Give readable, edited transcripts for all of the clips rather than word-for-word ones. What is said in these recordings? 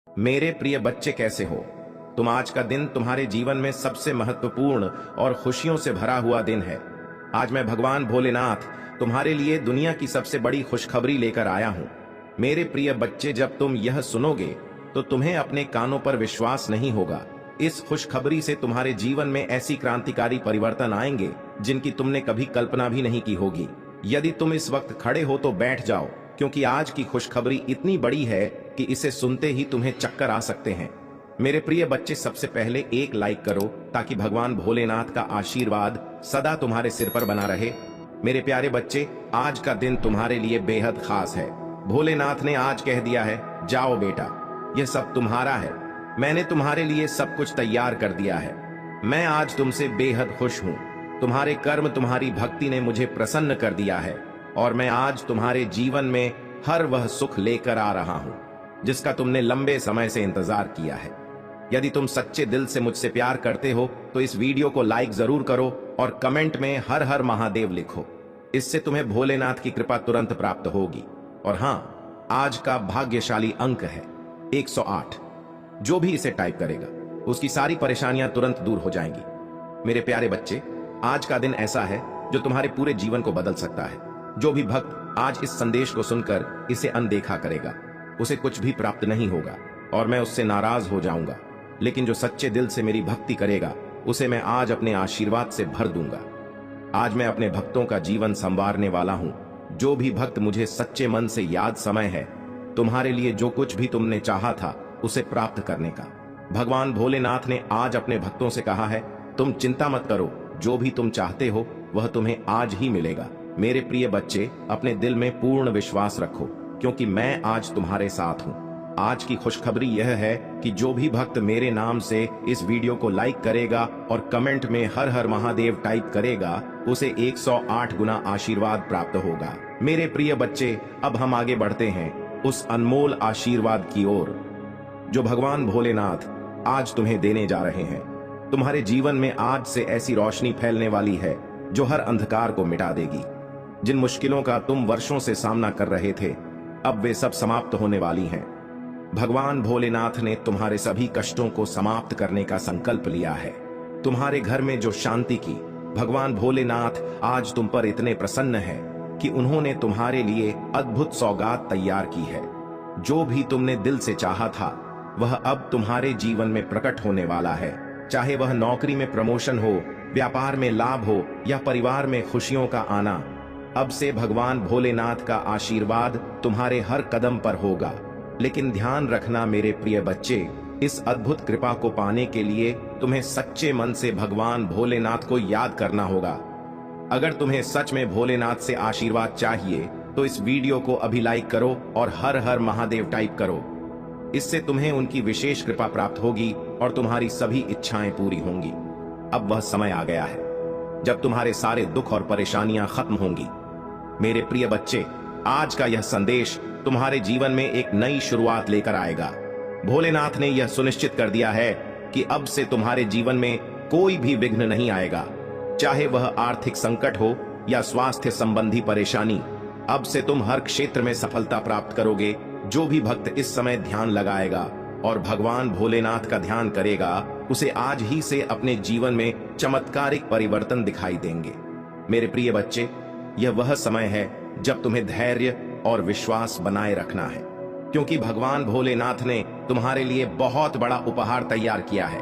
मेरे प्रिय बच्चे, कैसे हो तुम? आज का दिन तुम्हारे जीवन में सबसे महत्वपूर्ण और खुशियों से भरा हुआ दिन है। आज मैं भगवान भोलेनाथ तुम्हारे लिए दुनिया की सबसे बड़ी खुशखबरी लेकर आया हूं। मेरे प्रिय बच्चे, जब तुम यह सुनोगे तो तुम्हें अपने कानों पर विश्वास नहीं होगा। इस खुशखबरी से तुम्हारे जीवन में ऐसी क्रांतिकारी परिवर्तन आएंगे जिनकी तुमने कभी कल्पना भी नहीं की होगी। यदि तुम इस वक्त खड़े हो तो बैठ जाओ, क्योंकि आज की खुशखबरी इतनी बड़ी है कि इसे सुनते ही तुम्हें चक्कर आ सकते हैं। मेरे प्रिय बच्चे, सबसे पहले एक लाइक करो ताकि भगवान भोलेनाथ का आशीर्वाद सदा तुम्हारे सिर पर बना रहे। मेरे प्यारे बच्चे, आज का दिन तुम्हारे लिए बेहद खास है। भोलेनाथ ने आज कह दिया है, जाओ बेटा, यह सब तुम्हारा है। मैंने तुम्हारे लिए सब कुछ तैयार कर दिया है। मैं आज तुमसे बेहद खुश हूं। तुम्हारे कर्म, तुम्हारी भक्ति ने मुझे प्रसन्न कर दिया है और मैं आज तुम्हारे जीवन में हर वह सुख लेकर आ रहा हूं जिसका तुमने लंबे समय से इंतजार किया है। यदि तुम सच्चे दिल से मुझसे प्यार करते हो तो इस वीडियो को लाइक जरूर करो और कमेंट में हर हर महादेव लिखो। इससे तुम्हें भोलेनाथ की कृपा तुरंत प्राप्त होगी। और हां, आज का भाग्यशाली अंक है 108। जो भी इसे टाइप करेगा उसकी सारी परेशानियां तुरंत दूर हो जाएंगी। मेरे प्यारे बच्चे, आज का दिन ऐसा है जो तुम्हारे पूरे जीवन को बदल सकता है। जो भी भक्त आज इस संदेश को सुनकर इसे अनदेखा करेगा उसे कुछ भी प्राप्त नहीं होगा और मैं उससे नाराज हो जाऊंगा। लेकिन जो सच्चे दिल से मेरी भक्ति करेगा उसे मैं आज अपने आशीर्वाद से भर दूंगा। आज मैं अपने भक्तों का जीवन संवारने वाला हूं। जो भी भक्त मुझे सच्चे मन से याद, समय है तुम्हारे लिए जो कुछ भी तुमने चाहा था उसे प्राप्त करने का। भगवान भोलेनाथ ने आज अपने भक्तों से कहा है, तुम चिंता मत करो, जो भी तुम चाहते हो वह तुम्हें आज ही मिलेगा। मेरे प्रिय बच्चे, अपने दिल में पूर्ण विश्वास रखो, क्योंकि मैं आज तुम्हारे साथ हूं। आज की खुशखबरी यह है कि जो भी भक्त मेरे नाम से इस वीडियो को लाइक करेगा और कमेंट में हर हर महादेव टाइप करेगा उसे 108 गुना आशीर्वाद प्राप्त होगा। मेरे प्रिय बच्चे, अब हम आगे बढ़ते हैं उस अनमोल आशीर्वाद की ओर जो भगवान भोलेनाथ आज तुम्हें देने जा रहे हैं। तुम्हारे जीवन में आज से ऐसी रोशनी फैलने वाली है जो हर अंधकार को मिटा देगी। जिन मुश्किलों का तुम वर्षों से सामना कर रहे थे, अब वे सब समाप्त होने वाली हैं। भगवान भोलेनाथ ने तुम्हारे सभी कष्टों को समाप्त करने का संकल्प लिया है। तुम्हारे घर में जो शांति की, भगवान भोलेनाथ आज तुम पर इतने प्रसन्न है कि उन्होंने तुम्हारे लिए अद्भुत सौगात तैयार की है। जो भी तुमने दिल से चाहा था वह अब तुम्हारे जीवन में प्रकट होने वाला है। चाहे वह नौकरी में प्रमोशन हो, व्यापार में लाभ हो या परिवार में खुशियों का आना, अब से भगवान भोलेनाथ का आशीर्वाद तुम्हारे हर कदम पर होगा। लेकिन ध्यान रखना मेरे प्रिय बच्चे, इस अद्भुत कृपा को पाने के लिए तुम्हें सच्चे मन से भगवान भोलेनाथ को याद करना होगा। अगर तुम्हें सच में भोलेनाथ से आशीर्वाद चाहिए तो इस वीडियो को अभी लाइक करो और हर हर महादेव टाइप करो। इससे तुम्हें उनकी विशेष कृपा प्राप्त होगी और तुम्हारी सभी इच्छाएं पूरी होंगी। अब वह समय आ गया है जब तुम्हारे सारे दुख और परेशानियां खत्म होंगी। मेरे प्रिय बच्चे, आज का यह संदेश तुम्हारे जीवन में एक नई शुरुआत लेकर आएगा। भोलेनाथ ने यह सुनिश्चित कर दिया है कि अब से तुम्हारे जीवन में कोई भी विघ्न नहीं आएगा। चाहे वह आर्थिक संकट हो या स्वास्थ्य संबंधी परेशानी, अब से तुम हर क्षेत्र में सफलता प्राप्त करोगे। जो भी भक्त इस समय ध्यान लगाएगा और भगवान भोलेनाथ का ध्यान करेगा उसे आज ही से अपने जीवन में चमत्कारिक परिवर्तन दिखाई देंगे। मेरे प्रिय बच्चे, यह वह समय है जब तुम्हें धैर्य और विश्वास बनाए रखना है, क्योंकि भगवान भोलेनाथ ने तुम्हारे लिए बहुत बड़ा उपहार तैयार किया है।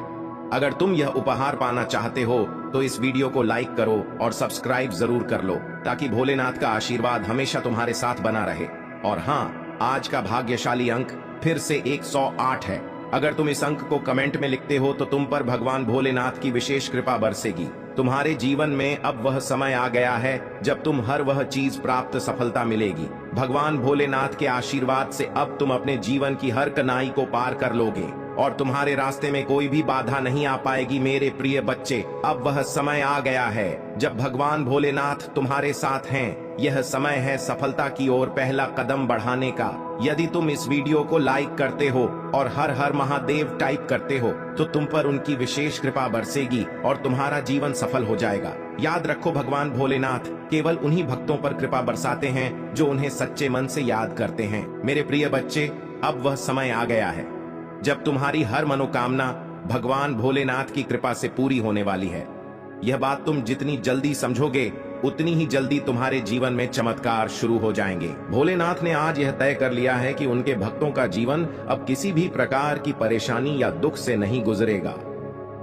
अगर तुम यह उपहार पाना चाहते हो तो इस वीडियो को लाइक करो और सब्सक्राइब जरूर कर लो, ताकि भोलेनाथ का आशीर्वाद हमेशा तुम्हारे साथ बना रहे। और हाँ, आज का भाग्यशाली अंक फिर से 108 है। अगर तुम इस अंक को कमेंट में लिखते हो तो तुम पर भगवान भोलेनाथ की विशेष कृपा बरसेगी। तुम्हारे जीवन में अब वह समय आ गया है जब तुम हर वह चीज प्राप्त सफलता मिलेगी। भगवान भोलेनाथ के आशीर्वाद से अब तुम अपने जीवन की हर कनाई को पार कर लोगे और तुम्हारे रास्ते में कोई भी बाधा नहीं आ पाएगी। मेरे प्रिय बच्चे, अब वह समय आ गया है जब भगवान भोलेनाथ तुम्हारे साथ हैं। यह समय है सफलता की ओर पहला कदम बढ़ाने का। यदि तुम इस वीडियो को लाइक करते हो और हर हर महादेव टाइप करते हो तो तुम पर उनकी विशेष कृपा बरसेगी और तुम्हारा जीवन सफल हो जाएगा। याद रखो, भगवान भोलेनाथ केवल उन्हीं भक्तों पर कृपा बरसाते हैं जो उन्हें सच्चे मन से याद करते हैं। मेरे प्रिय बच्चे, अब वह समय आ गया है जब तुम्हारी हर मनोकामना भगवान भोलेनाथ की कृपा से पूरी होने वाली है। यह बात तुम जितनी जल्दी समझोगे उतनी ही जल्दी तुम्हारे जीवन में चमत्कार शुरू हो जाएंगे। भोलेनाथ ने आज यह तय कर लिया है कि उनके भक्तों का जीवन अब किसी भी प्रकार की परेशानी या दुख से नहीं गुजरेगा।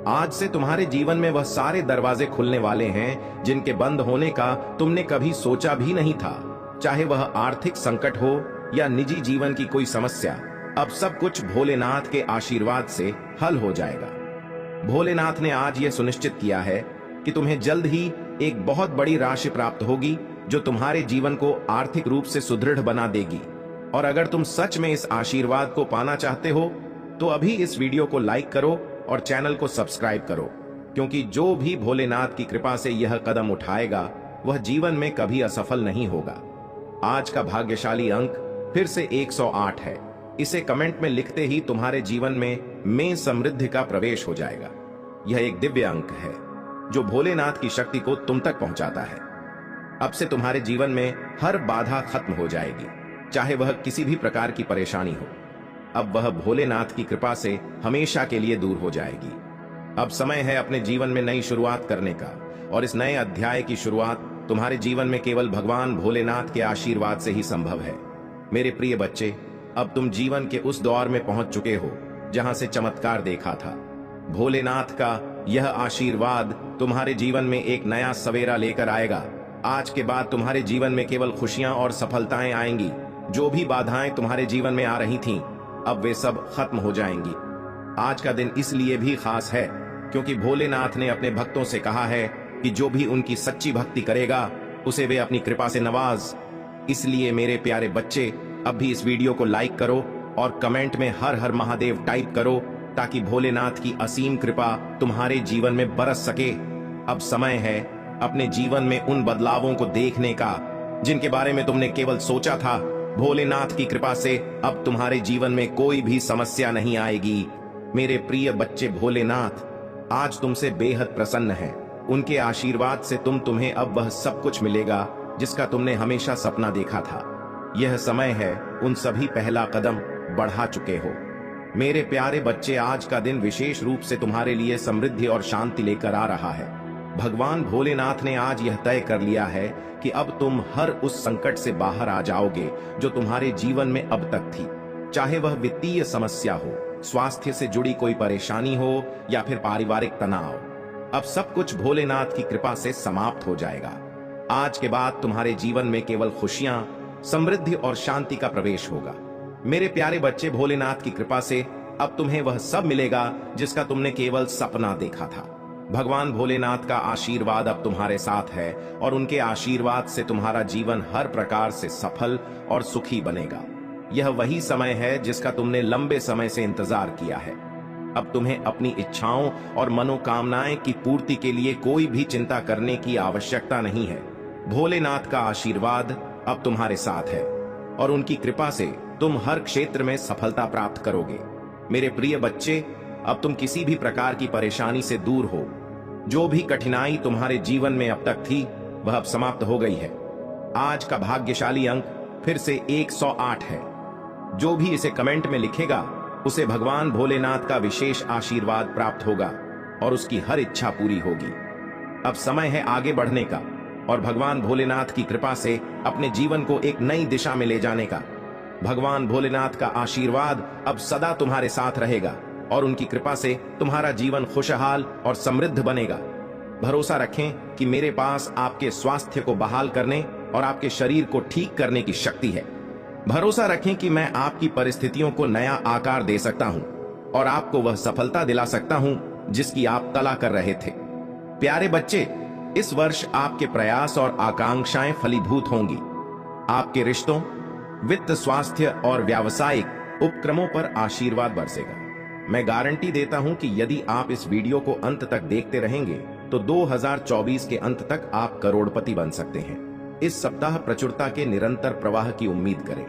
आज से तुम्हारे जीवन में वह सारे दरवाजे खुलने वाले हैं जिनके बंद होने का तुमने कभी सोचा भी नहीं था। चाहे वह आर्थिक संकट हो या निजी जीवन की कोई समस्या, अब सब कुछ भोलेनाथ के आशीर्वाद से हल हो जाएगा। भोलेनाथ ने आज यह सुनिश्चित किया है कि तुम्हें जल्द ही एक बहुत बड़ी राशि प्राप्त होगी जो तुम्हारे जीवन को आर्थिक रूप से सुदृढ़ बना देगी। और अगर तुम सच में इस आशीर्वाद को पाना चाहते हो तो अभी इस वीडियो को लाइक करो और चैनल को सब्सक्राइब करो, क्योंकि जो भी भोलेनाथ की कृपा से यह कदम उठाएगा वह जीवन में कभी असफल नहीं होगा। आज का भाग्यशाली अंक फिर से 108 है। इसे कमेंट में लिखते ही तुम्हारे जीवन में समृद्धि का प्रवेश हो जाएगा। यह एक दिव्य अंक है जो भोलेनाथ की शक्ति को तुम तक पहुंचाता है। अब से तुम्हारे जीवन में हर बाधा खत्म हो जाएगी, चाहे वह किसी भी प्रकार की परेशानी हो। अब वह भोलेनाथ की कृपा से हमेशा के लिए दूर हो जाएगी। अब समय है अपने जीवन में नई शुरुआत करने का, और इस नए अध्याय की शुरुआत तुम्हारे जीवन में केवल भगवान भोलेनाथ के आशीर्वाद से ही संभव है। मेरे प्रिय बच्चे, अब तुम जीवन के उस दौर में पहुंच चुके हो जहां से चमत्कार देखा था। भोलेनाथ का यह आशीर्वाद तुम्हारे जीवन में एक नया सवेरा लेकर आएगा। आज के बाद तुम्हारे जीवन में केवल खुशियां और सफलताएं आएंगी। जो भी बाधाएं तुम्हारे जीवन में आ रही थीं, अब वे सब खत्म हो जाएंगी। आज का दिन इसलिए भी खास है क्योंकि भोलेनाथ ने अपने भक्तों से कहा है कि जो भी उनकी सच्ची भक्ति करेगा उसे वे अपनी कृपा से नवाज। इसलिए मेरे प्यारे बच्चे, अब भी इस वीडियो को लाइक करो और कमेंट में हर हर महादेव टाइप करो ताकि भोलेनाथ की असीम कृपा तुम्हारे जीवन में बरस सके। अब समय है अपने जीवन में उन बदलावों को देखने का जिनके बारे में तुमने केवल सोचा था। भोलेनाथ की कृपा से अब तुम्हारे जीवन में कोई भी समस्या नहीं आएगी। मेरे प्रिय बच्चे, भोलेनाथ आज तुमसे बेहद प्रसन्न है। उनके आशीर्वाद से तुम्हें अब वह सब कुछ मिलेगा जिसका तुमने हमेशा सपना देखा था। यह समय है उन सभी पहला कदम बढ़ा चुके हो। मेरे प्यारे बच्चे, आज का दिन विशेष रूप से तुम्हारे लिए समृद्धि और शांति लेकर आ रहा है। भगवान भोलेनाथ ने आज यह तय कर लिया है कि अब तुम हर उस संकट से बाहर आ जाओगे जो तुम्हारे जीवन में अब तक थी। चाहे वह वित्तीय समस्या हो, स्वास्थ्य से जुड़ी कोई परेशानी हो या फिर पारिवारिक तनाव, अब सब कुछ भोलेनाथ की कृपा से समाप्त हो जाएगा। आज के बाद तुम्हारे जीवन में केवल खुशियां, समृद्धि और शांति का प्रवेश होगा। मेरे प्यारे बच्चे, भोलेनाथ की कृपा से अब तुम्हें वह सब मिलेगा जिसका तुमने केवल सपना देखा था। भगवान भोलेनाथ का आशीर्वाद अब तुम्हारे साथ है और उनके आशीर्वाद से तुम्हारा जीवन हर प्रकार से सफल और सुखी बनेगा। यह वही समय है जिसका तुमने लंबे समय से इंतजार किया है। अब तुम्हें अपनी इच्छाओं और मनोकामनाएं की पूर्ति के लिए कोई भी चिंता करने की आवश्यकता नहीं है। भोलेनाथ का आशीर्वाद अब तुम्हारे साथ है और उनकी कृपा से तुम हर क्षेत्र में सफलता प्राप्त करोगे। मेरे प्रिय बच्चे, अब तुम किसी भी प्रकार की परेशानी से दूर हो। जो भी कठिनाई तुम्हारे जीवन में अब तक थी वह अब समाप्त हो गई है। आज का भाग्यशाली अंक फिर से 108 है। जो भी इसे कमेंट में लिखेगा उसे भगवान भोलेनाथ का विशेष आशीर्वाद प्राप्त होगा और उसकी हर इच्छा पूरी होगी। अब समय है आगे बढ़ने का और भगवान भोलेनाथ की कृपा से अपने जीवन को एक नई दिशा में ले जाने का। भगवान भोलेनाथ का आशीर्वाद अब सदा तुम्हारे साथ रहेगा और उनकी कृपा से तुम्हारा जीवन खुशहाल और समृद्ध बनेगा। भरोसा रखें कि मेरे पास आपके स्वास्थ्य को बहाल करने और आपके शरीर को ठीक करने की शक्ति है। भरोसा रखें कि मैं आपकी परिस्थितियों को नया आकार दे सकता हूं और आपको वह सफलता दिला सकता हूं जिसकी आप तला कर रहे थे। प्यारे बच्चे, इस वर्ष आपके प्रयास और आकांक्षाएं फलीभूत होंगी। आपके रिश्तों, वित्त, स्वास्थ्य और व्यावसायिक उपक्रमों पर आशीर्वाद बरसेगा। मैं गारंटी देता हूं कि यदि आप इस वीडियो को अंत तक देखते रहेंगे तो 2024 के अंत तक आप करोड़पति बन सकते हैं। इस सप्ताह प्रचुरता के निरंतर प्रवाह की उम्मीद करें,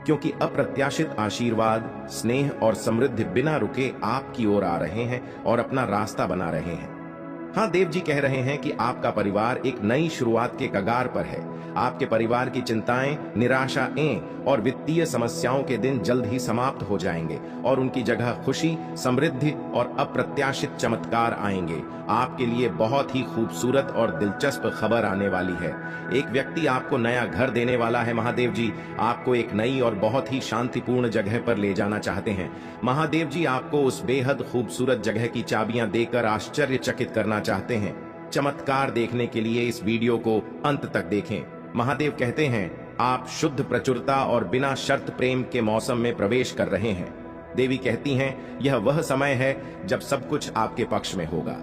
क्योंकि अप्रत्याशित आशीर्वाद, स्नेह और समृद्धि बिना रुके आपकी ओर आ रहे हैं और अपना रास्ता बना रहे हैं। हाँ, देव जी कह रहे हैं कि आपका परिवार एक नई शुरुआत के कगार पर है। आपके परिवार की चिंताएं, निराशाएं और वित्तीय समस्याओं के दिन जल्द ही समाप्त हो जाएंगे और उनकी जगह खुशी, समृद्धि और अप्रत्याशित चमत्कार आएंगे। आपके लिए बहुत ही खूबसूरत और दिलचस्प खबर आने वाली है। एक व्यक्ति आपको नया घर देने वाला है। महादेव जी आपको एक नई और बहुत ही शांतिपूर्ण जगह पर ले जाना चाहते हैं। महादेव जी आपको उस बेहद खूबसूरत जगह की चाबियां देकर आश्चर्यचकित करना चाहते हैं। चमत्कार देखने के लिए इस वीडियो को अंत तक देखें। महादेव कहते हैं, आप शुद्ध प्रचुरता और बिना शर्त प्रेम के मौसम में प्रवेश कर रहे हैं। देवी कहती हैं, यह वह समय है जब सब कुछ आपके पक्ष में होगा।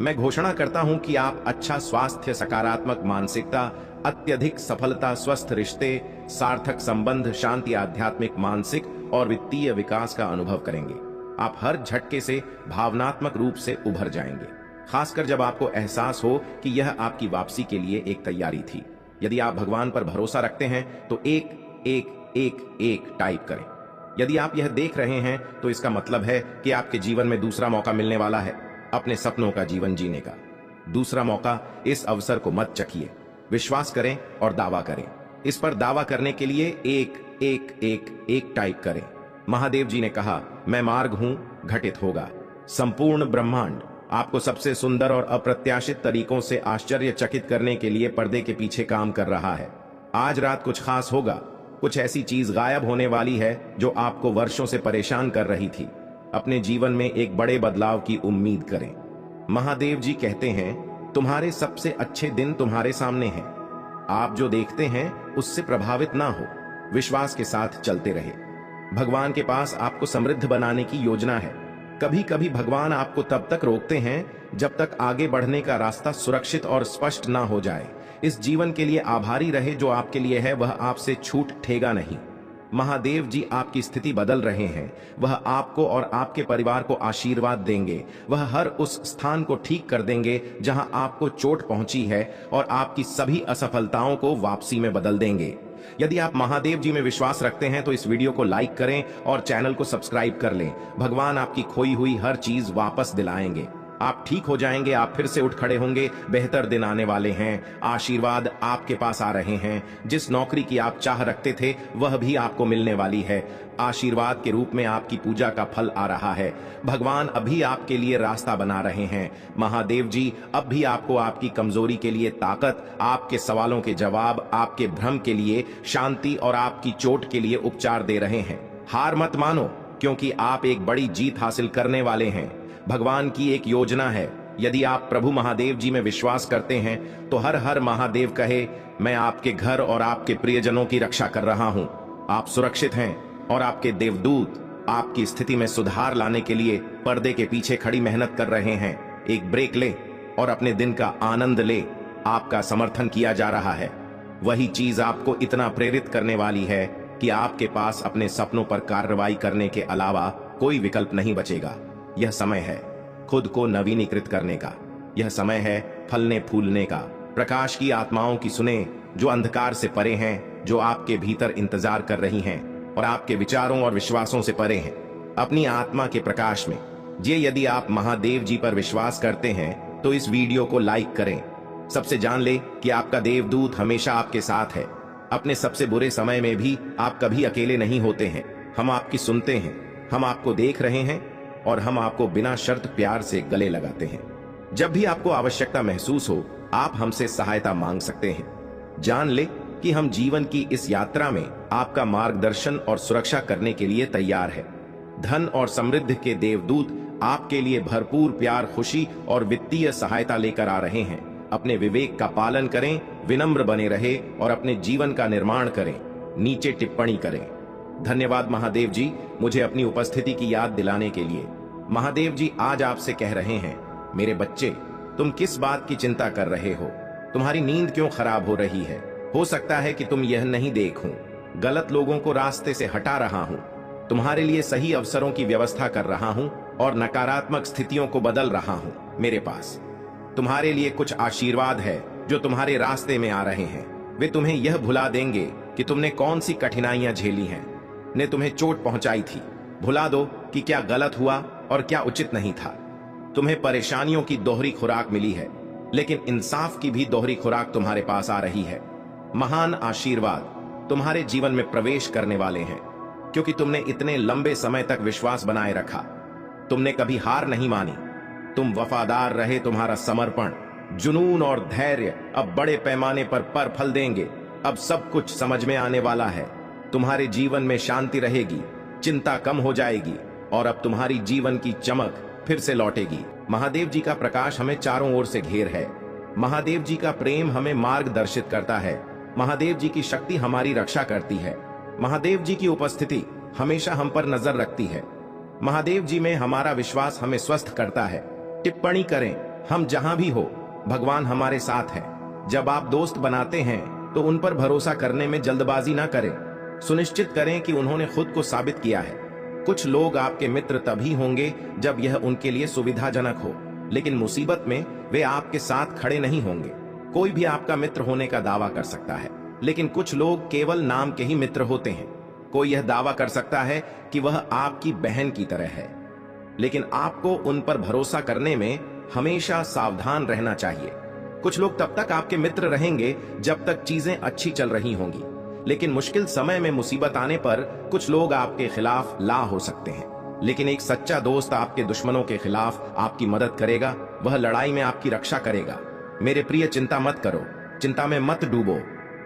मैं घोषणा करता हूं कि आप अच्छा स्वास्थ्य, सकारात्मक मानसिकता, अत्यधिक सफलता, स्वस्थ रिश्ते, सार्थक संबंध, शांति, आध्यात्मिक, मानसिक और वित्तीय विकास का अनुभव करेंगे। आप हर झटके से भावनात्मक रूप से उभर जाएंगे, खासकर जब आपको एहसास हो कि यह आपकी वापसी के लिए एक तैयारी थी। यदि आप भगवान पर भरोसा रखते हैं तो 1-1-1-1 टाइप करें। यदि आप यह देख रहे हैं तो इसका मतलब है कि आपके जीवन में दूसरा मौका मिलने वाला है, अपने सपनों का जीवन जीने का। दूसरा मौका, इस अवसर को मत चखिए, विश्वास करें और दावा करें। इस पर दावा करने के लिए 1-1-1-1 टाइप करें। महादेव जी ने कहा, मैं मार्ग हूं, घटित होगा। संपूर्ण ब्रह्मांड आपको सबसे सुंदर और अप्रत्याशित तरीकों से आश्चर्यचकित करने के लिए पर्दे के पीछे काम कर रहा है। आज रात कुछ खास होगा। कुछ ऐसी चीज गायब होने वाली है जो आपको वर्षों से परेशान कर रही थी। अपने जीवन में एक बड़े बदलाव की उम्मीद करें। महादेव जी कहते हैं, तुम्हारे सबसे अच्छे दिन तुम्हारे सामने हैं। आप जो देखते हैं उससे प्रभावित ना हो, विश्वास के साथ चलते रहे। भगवान के पास आपको समृद्ध बनाने की योजना है। कभी कभी भगवान आपको तब तक रोकते हैं जब तक आगे बढ़ने का रास्ता सुरक्षित और स्पष्ट ना हो जाए। इस जीवन के लिए आभारी रहे जो आपके लिए है, वह आपसे छूटेगा नहीं। महादेव जी आपकी स्थिति बदल रहे हैं। वह आपको और आपके परिवार को आशीर्वाद देंगे। वह हर उस स्थान को ठीक कर देंगे जहां आपको चोट पहुंची है और आपकी सभी असफलताओं को वापसी में बदल देंगे। यदि आप महादेव जी में विश्वास रखते हैं तो इस वीडियो को लाइक करें और चैनल को सब्सक्राइब कर लें। भगवान आपकी खोई हुई हर चीज वापस दिलाएंगे। आप ठीक हो जाएंगे, आप फिर से उठ खड़े होंगे। बेहतर दिन आने वाले हैं। आशीर्वाद आपके पास आ रहे हैं। जिस नौकरी की आप चाह रखते थे वह भी आपको मिलने वाली है। आशीर्वाद के रूप में आपकी पूजा का फल आ रहा है। भगवान अभी आपके लिए रास्ता बना रहे हैं। महादेव जी अब भी आपको आपकी कमजोरी के लिए ताकत, आपके सवालों के जवाब, आपके भ्रम के लिए शांति और आपकी चोट के लिए उपचार दे रहे हैं। हार मत मानो, क्योंकि आप एक बड़ी जीत हासिल करने वाले हैं। भगवान की एक योजना है। यदि आप प्रभु महादेव जी में विश्वास करते हैं तो हर हर महादेव कहे, मैं आपके घर और आपके प्रियजनों की रक्षा कर रहा हूं। आप सुरक्षित हैं और आपके देवदूत आपकी स्थिति में सुधार लाने के लिए पर्दे के पीछे खड़ी मेहनत कर रहे हैं। एक ब्रेक ले और अपने दिन का आनंद ले। आपका समर्थन किया जा रहा है। वही चीज आपको इतना प्रेरित करने वाली है कि आपके पास अपने सपनों पर कार्रवाई करने के अलावा कोई विकल्प नहीं बचेगा। यह समय है खुद को नवीनीकृत करने का। यह समय है फलने फूलने का। प्रकाश की आत्माओं की सुने जो अंधकार से परे हैं, जो आपके भीतर इंतजार कर रही हैं और आपके विचारों और विश्वासों से परे हैं। अपनी आत्मा के प्रकाश में जिए। यदि आप महादेव जी पर विश्वास करते हैं तो इस वीडियो को लाइक करें। सबसे जान ले कि आपका देवदूत हमेशा आपके साथ है। अपने सबसे बुरे समय में भी आप कभी अकेले नहीं होते हैं। हम आपकी सुनते हैं, हम आपको देख रहे हैं और हम आपको बिना शर्त प्यार से गले लगाते हैं। जब भी आपको आवश्यकता महसूस हो, आप हमसे सहायता मांग सकते हैं। जान ले कि हम जीवन की इस यात्रा में आपका मार्गदर्शन और सुरक्षा करने के लिए तैयार है। धन और समृद्धि के देवदूत आपके लिए भरपूर प्यार, खुशी और वित्तीय सहायता लेकर आ रहे हैं। अपने विवेक का पालन करें, विनम्र बने रहे और अपने जीवन का निर्माण करें। नीचे टिप्पणी करें। धन्यवाद महादेव जी, मुझे अपनी उपस्थिति की याद दिलाने के लिए। महादेव जी आज आपसे कह रहे हैं, मेरे बच्चे, तुम किस बात की चिंता कर रहे हो? तुम्हारी नींद क्यों खराब हो रही है? हो सकता है कि तुम यह नहीं देखूं। गलत लोगों को रास्ते से हटा रहा हूं। तुम्हारे लिए सही अवसरों की व्यवस्था कर रहा हूं और नकारात्मक स्थितियों को बदल रहा हूं। मेरे पास तुम्हारे लिए कुछ आशीर्वाद है जो तुम्हारे रास्ते में आ रहे हैं। वे तुम्हें यह भुला देंगे कि तुमने कौन सी कठिनाइयां झेली हैं, ने तुम्हें चोट पहुंचाई थी। भुला दो कि क्या गलत हुआ और क्या उचित नहीं था। तुम्हें परेशानियों की दोहरी खुराक मिली है, लेकिन इंसाफ की भी दोहरी खुराक तुम्हारे पास आ रही है। महान आशीर्वाद तुम्हारे जीवन में प्रवेश करने वाले हैं, क्योंकि तुमने इतने लंबे समय तक विश्वास बनाए रखा। तुमने कभी हार नहीं मानी, तुम वफादार रहे। तुम्हारा समर्पण, जुनून और धैर्य अब बड़े पैमाने पर फल देंगे। अब सब कुछ समझ में आने वाला है। तुम्हारे जीवन में शांति रहेगी, चिंता कम हो जाएगी और अब तुम्हारी जीवन की चमक फिर से लौटेगी। महादेव जी का प्रकाश हमें चारों ओर से घेर है। महादेव जी का प्रेम हमें मार्गदर्शित करता है। महादेव जी की शक्ति हमारी रक्षा करती है। महादेव जी की उपस्थिति हमेशा हम पर नजर रखती है। महादेव जी में हमारा विश्वास हमें स्वस्थ करता है। टिप्पणी करें, हम जहां भी हो, भगवान हमारे साथ है। जब आप दोस्त बनाते हैं तो उन पर भरोसा करने में जल्दबाजी ना करें। सुनिश्चित करें कि उन्होंने खुद को साबित किया है। कुछ लोग आपके मित्र तभी होंगे जब यह उनके लिए सुविधाजनक हो, लेकिन मुसीबत में वे आपके साथ खड़े नहीं होंगे। कोई भी आपका मित्र होने का दावा कर सकता है, लेकिन कुछ लोग केवल नाम के ही मित्र होते हैं। कोई यह दावा कर सकता है कि वह आपकी बहन की तरह है, लेकिन आपको उन पर भरोसा करने में हमेशा सावधान रहना चाहिए। कुछ लोग तब तक आपके मित्र रहेंगे जब तक चीजें अच्छी चल रही होंगी, लेकिन मुश्किल समय में मुसीबत आने पर कुछ लोग आपके खिलाफ ला हो सकते हैं। लेकिन एक सच्चा दोस्त आपके दुश्मनों के खिलाफ आपकी मदद करेगा। वह लड़ाई में आपकी रक्षा करेगा। मेरे प्रिय, चिंता मत करो, चिंता में मत डूबो।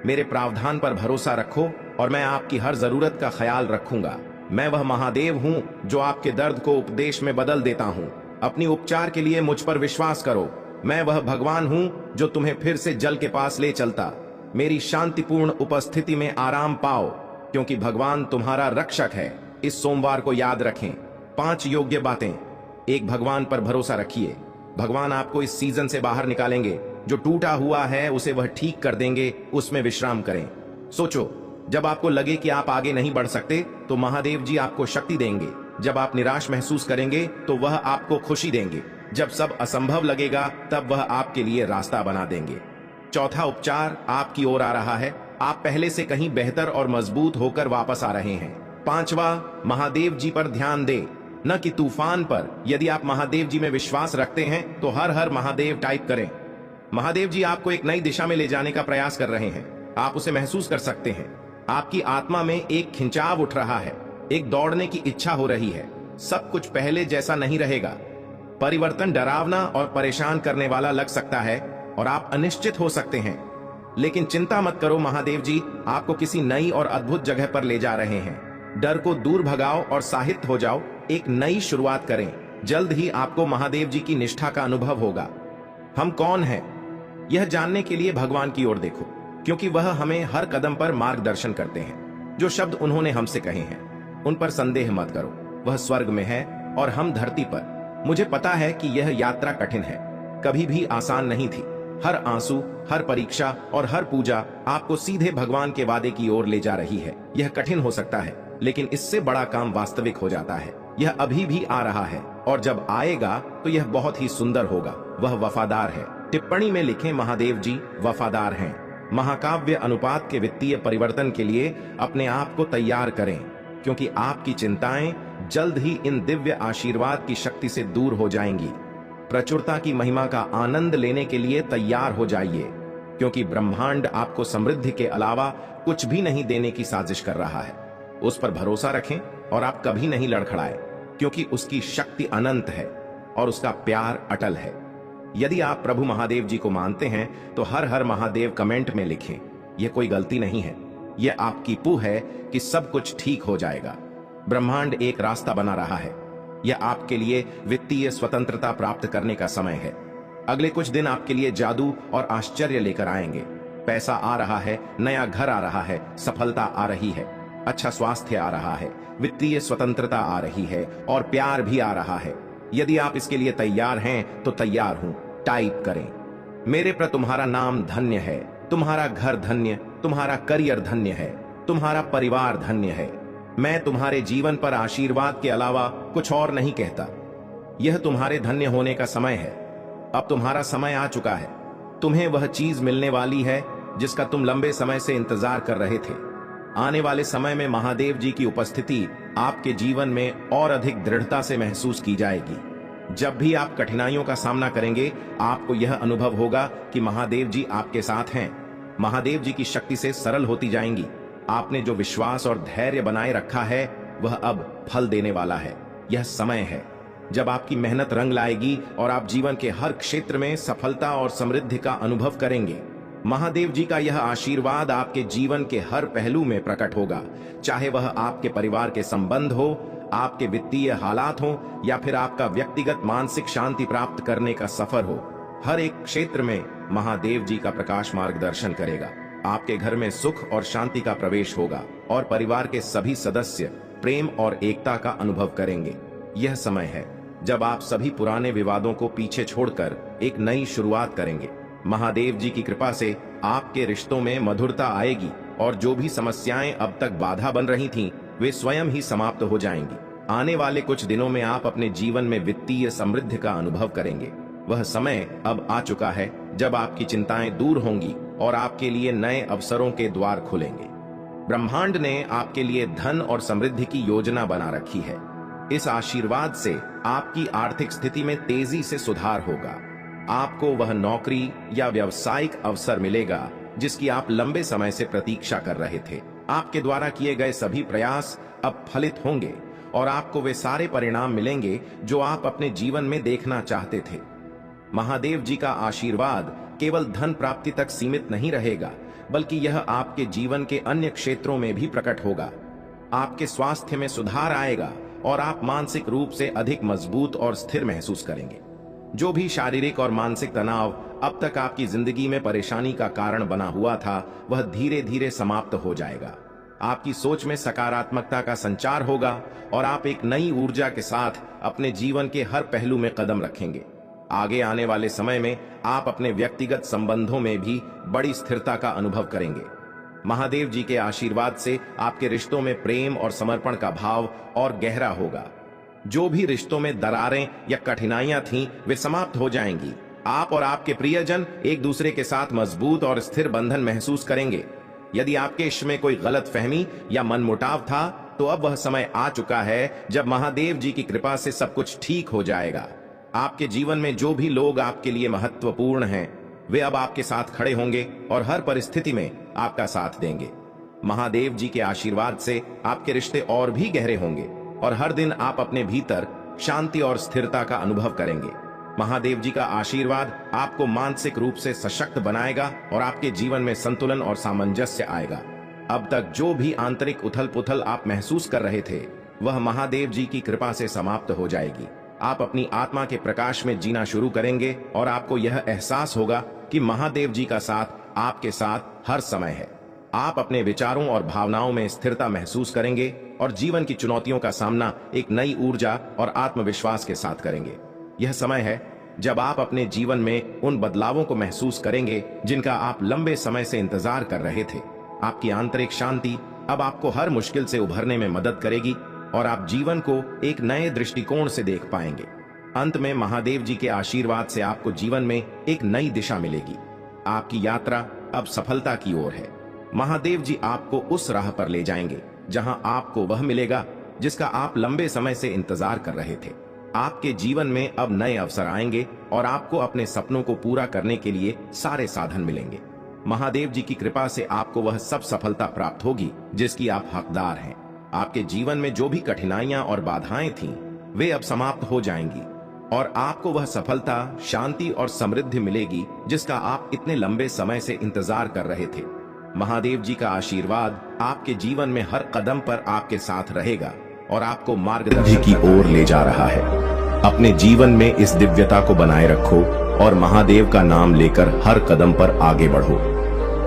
मेरे प्रावधान पर भरोसा रखो और मैं आपकी हर जरूरत का ख्याल रखूंगा। मैं वह महादेव हूं जो आपके दर्द को उपदेश में बदल देता हूं। अपनी उपचार के लिए मुझ पर विश्वास करो। मैं वह भगवान हूं जो तुम्हें फिर से जल के पास ले चलता। मेरी शांतिपूर्ण उपस्थिति में आराम पाओ, क्योंकि भगवान तुम्हारा रक्षक है। इस सोमवार को याद रखें 5 योग्य बातें। 1, भगवान पर भरोसा रखिए। भगवान आपको इस सीजन से बाहर निकालेंगे। जो टूटा हुआ है उसे वह ठीक कर देंगे। उसमें विश्राम करें। सोचो, जब आपको लगे कि आप आगे नहीं बढ़ सकते तो महादेव जी आपको शक्ति देंगे। जब आप निराश महसूस करेंगे तो वह आपको खुशी देंगे। जब सब असंभव लगेगा तब वह आपके लिए रास्ता बना देंगे। चौथा उपचार आपकी ओर आ रहा है। आप पहले से कहीं बेहतर और मजबूत होकर वापस आ रहे हैं। 5वां, महादेव जी पर ध्यान दे, न कि तूफान पर। यदि आप महादेव जी में विश्वास रखते हैं तो हर हर महादेव टाइप करें। महादेव जी आपको एक नई दिशा में ले जाने का प्रयास कर रहे हैं। आप उसे महसूस कर सकते हैं। आपकी आत्मा में एक खिंचाव उठ रहा है, एक दौड़ने की इच्छा हो रही है। सब कुछ पहले जैसा नहीं रहेगा। परिवर्तन डरावना और परेशान करने वाला लग सकता है और आप अनिश्चित हो सकते हैं, लेकिन चिंता मत करो। महादेव जी आपको किसी नई और अद्भुत जगह पर ले जा रहे हैं। डर को दूर भगाओ और साहित्य हो जाओ। एक नई शुरुआत करें। जल्द ही आपको महादेव जी की निष्ठा का अनुभव होगा। हम कौन हैं, यह जानने के लिए भगवान की ओर देखो, क्योंकि वह हमें हर कदम पर मार्गदर्शन करते हैं। जो शब्द उन्होंने हमसे कहे हैं उन पर संदेह मत करो। वह स्वर्ग में है और हम धरती पर। मुझे पता है कि यह यात्रा कठिन है, कभी भी आसान नहीं थी। हर आंसू, हर परीक्षा और हर पूजा आपको सीधे भगवान के वादे की ओर ले जा रही है। यह कठिन हो सकता है, लेकिन इससे बड़ा काम वास्तविक हो जाता है। यह अभी भी आ रहा है और जब आएगा तो यह बहुत ही सुंदर होगा। वह वफादार है। टिप्पणी में लिखें, महादेव जी वफादार हैं। महाकाव्य अनुपात के वित्तीय परिवर्तन के लिए अपने आप को तैयार करें, क्योंकि आपकी चिंताएं जल्द ही इन दिव्य आशीर्वाद की शक्ति से दूर हो जाएंगी। प्रचुरता की महिमा का आनंद लेने के लिए तैयार हो जाइए, क्योंकि ब्रह्मांड आपको समृद्धि के अलावा कुछ भी नहीं देने की साजिश कर रहा है। उस पर भरोसा रखें और आप कभी नहीं लड़खड़ाएं, क्योंकि उसकी शक्ति अनंत है और उसका प्यार अटल है। यदि आप प्रभु महादेव जी को मानते हैं तो हर हर महादेव कमेंट में लिखें। यह कोई गलती नहीं है, यह आपकी पूह है कि सब कुछ ठीक हो जाएगा। ब्रह्मांड एक रास्ता बना रहा है। यह आपके लिए वित्तीय स्वतंत्रता प्राप्त करने का समय है। अगले कुछ दिन आपके लिए जादू और आश्चर्य लेकर आएंगे। पैसा आ रहा है, नया घर आ रहा है, सफलता आ रही है, अच्छा स्वास्थ्य आ रहा है, वित्तीय स्वतंत्रता आ रही है और प्यार भी आ रहा है। यदि आप इसके लिए तैयार हैं तो तैयार हूं, टाइप करें। मेरे पर तुम्हारा नाम धन्य है, तुम्हारा घर धन्य, तुम्हारा करियर धन्य है, तुम्हारा परिवार धन्य है। मैं तुम्हारे जीवन पर आशीर्वाद के अलावा कुछ और नहीं कहता। यह तुम्हारे धन्य होने का समय है। अब तुम्हारा समय आ चुका है। तुम्हें वह चीज मिलने वाली है जिसका तुम लंबे समय से इंतजार कर रहे थे। आने वाले समय में महादेव जी की उपस्थिति आपके जीवन में और अधिक दृढ़ता से महसूस की जाएगी। जब भी आप कठिनाइयों का सामना करेंगे, आपको यह अनुभव होगा कि महादेव जी आपके साथ हैं। महादेव जी की शक्ति से सरल होती जाएंगी। आपने जो विश्वास और धैर्य बनाए रखा है, वह अब फल देने वाला है। यह समय है जब आपकी मेहनत रंग लाएगी और आप जीवन के हर क्षेत्र में सफलता और समृद्धि का अनुभव करेंगे। महादेव जी का यह आशीर्वाद आपके जीवन के हर पहलू में प्रकट होगा, चाहे वह आपके परिवार के संबंध हो, आपके वित्तीय हालात हो, या फिर आपका व्यक्तिगत मानसिक शांति प्राप्त करने का सफर हो। हर एक क्षेत्र में महादेव जी का प्रकाश मार्गदर्शन करेगा। आपके घर में सुख और शांति का प्रवेश होगा और परिवार के सभी सदस्य प्रेम और एकता का अनुभव करेंगे। यह समय है जब आप सभी पुराने विवादों को पीछे छोड़कर एक नई शुरुआत करेंगे। महादेव जी की कृपा से आपके रिश्तों में मधुरता आएगी और जो भी समस्याएं अब तक बाधा बन रही थीं, वे स्वयं ही समाप्त हो जाएंगी। आने वाले कुछ दिनों में आप अपने जीवन में वित्तीय समृद्धि का अनुभव करेंगे। वह समय अब आ चुका है जब आपकी चिंताएं दूर होंगी और आपके लिए नए अवसरों के द्वार खुलेंगे। ब्रह्मांड ने आपके लिए धन और समृद्धि की योजना बना रखी है। इस आशीर्वाद से आपकी आर्थिक स्थिति में तेजी से सुधार होगा। आपको वह नौकरी या व्यावसायिक अवसर मिलेगा जिसकी आप लंबे समय से प्रतीक्षा कर रहे थे। आपके द्वारा किए गए सभी प्रयास अब फलित होंगे और आपको वे सारे परिणाम मिलेंगे जो आप अपने जीवन में देखना चाहते थे। महादेव जी का आशीर्वाद केवल धन प्राप्ति तक सीमित नहीं रहेगा, बल्कि यह आपके जीवन के अन्य क्षेत्रों में भी प्रकट होगा। आपके स्वास्थ्य में सुधार आएगा और आप मानसिक रूप से अधिक मजबूत और स्थिर महसूस करेंगे। जो भी शारीरिक और मानसिक तनाव अब तक आपकी जिंदगी में परेशानी का कारण बना हुआ था, वह धीरे धीरे समाप्त हो जाएगा। आपकी सोच में सकारात्मकता का संचार होगा और आप एक नई ऊर्जा के साथ अपने जीवन के हर पहलू में कदम रखेंगे। आगे आने वाले समय में आप अपने व्यक्तिगत संबंधों में भी बड़ी स्थिरता का अनुभव करेंगे। महादेव जी के आशीर्वाद से आपके रिश्तों में प्रेम और समर्पण का भाव और गहरा होगा। जो भी रिश्तों में दरारें या कठिनाइयां थीं, वे समाप्त हो जाएंगी। आप और आपके प्रियजन एक दूसरे के साथ मजबूत और स्थिर बंधन महसूस करेंगे। यदि आपके इश्क में कोई गलतफहमी या मनमुटाव था, तो अब वह समय आ चुका है जब महादेव जी की कृपा से सब कुछ ठीक हो जाएगा। आपके जीवन में जो भी लोग आपके लिए महत्वपूर्ण हैं, वे अब आपके साथ खड़े होंगे और हर परिस्थिति में आपका साथ देंगे। महादेव जी के आशीर्वाद से आपके रिश्ते और भी गहरे होंगे और हर दिन आप अपने भीतर शांति और स्थिरता का अनुभव करेंगे। महादेव जी का आशीर्वाद आपको मानसिक रूप से सशक्त बनाएगा और आपके जीवन में संतुलन और सामंजस्य आएगा। अब तक जो भी आंतरिक उथल पुथल आप महसूस कर रहे थे, वह महादेव जी की कृपा से समाप्त हो जाएगी। आप अपनी आत्मा के प्रकाश में जीना शुरू करेंगे और आपको यह एहसास होगा कि महादेव जी का साथ आपके साथ हर समय है। आप अपने विचारों और भावनाओं में स्थिरता महसूस करेंगे और जीवन की चुनौतियों का सामना एक नई ऊर्जा और आत्मविश्वास के साथ करेंगे। यह समय है जब आप अपने जीवन में उन बदलावों को महसूस करेंगे जिनका आप लंबे समय से इंतजार कर रहे थे। आपकी आंतरिक शांति अब आपको हर मुश्किल से उभरने में मदद करेगी और आप जीवन को एक नए दृष्टिकोण से देख पाएंगे। अंत में महादेव जी के आशीर्वाद से आपको जीवन में एक नई दिशा मिलेगी। आपकी यात्रा अब सफलता की ओर है। महादेव जी आपको उस राह पर ले जाएंगे जहां आपको वह मिलेगा जिसका आप लंबे समय से इंतजार कर रहे थे। आपके जीवन में अब नए अवसर आएंगे और आपको अपने सपनों को पूरा करने के लिए सारे साधन मिलेंगे। महादेव जी की कृपा से आपको वह सब सफलता प्राप्त होगी जिसकी आप हकदार हैं। आपके जीवन में जो भी कठिनाइयां और बाधाएं थीं, वे अब समाप्त हो जाएंगी और आपको वह सफलता, शांति और समृद्धि मिलेगी जिसका आप इतने लंबे समय से इंतजार कर रहे थे। महादेव जी का आशीर्वाद आपके जीवन में हर कदम पर आपके साथ रहेगा और आपको मार्गदर्शन की ओर ले जा रहा है। अपने जीवन में इस दिव्यता को बनाए रखो और महादेव का नाम लेकर हर कदम पर आगे बढ़ो।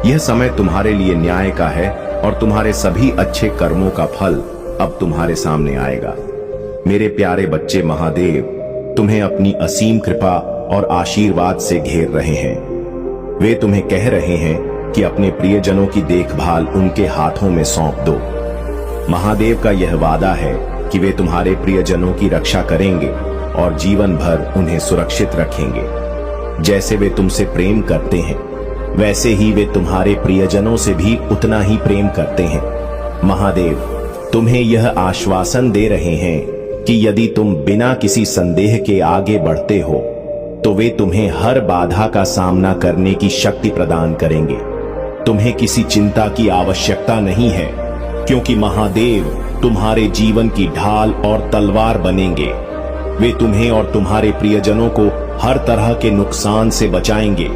यह समय तुम्हारे लिए न्याय का है और तुम्हारे सभी अच्छे कर्मों का फल अब तुम्हारे सामने आएगा। मेरे प्यारे बच्चे, महादेव तुम्हें अपनी असीम कृपा और आशीर्वाद से घेर रहे हैं। वे तुम्हें कह रहे हैं कि अपने प्रियजनों की देखभाल उनके हाथों में सौंप दो। महादेव का यह वादा है कि वे तुम्हारे प्रियजनों की रक्षा करेंगे और जीवन भर उन्हें सुरक्षित रखेंगे। जैसे वे तुमसे प्रेम करते हैं, वैसे ही वे तुम्हारे प्रियजनों से भी उतना ही प्रेम करते हैं। महादेव तुम्हें यह आश्वासन दे रहे हैं कि यदि तुम बिना किसी संदेह के आगे बढ़ते हो तो वे तुम्हें हर बाधा का सामना करने की शक्ति प्रदान करेंगे। तुम्हें किसी चिंता की आवश्यकता नहीं है, क्योंकि महादेव तुम्हारे जीवन की ढाल और तलवार बनेंगे। वे तुम्हें और तुम्हारे प्रियजनों को हर तरह के नुकसान से बचाएंगे।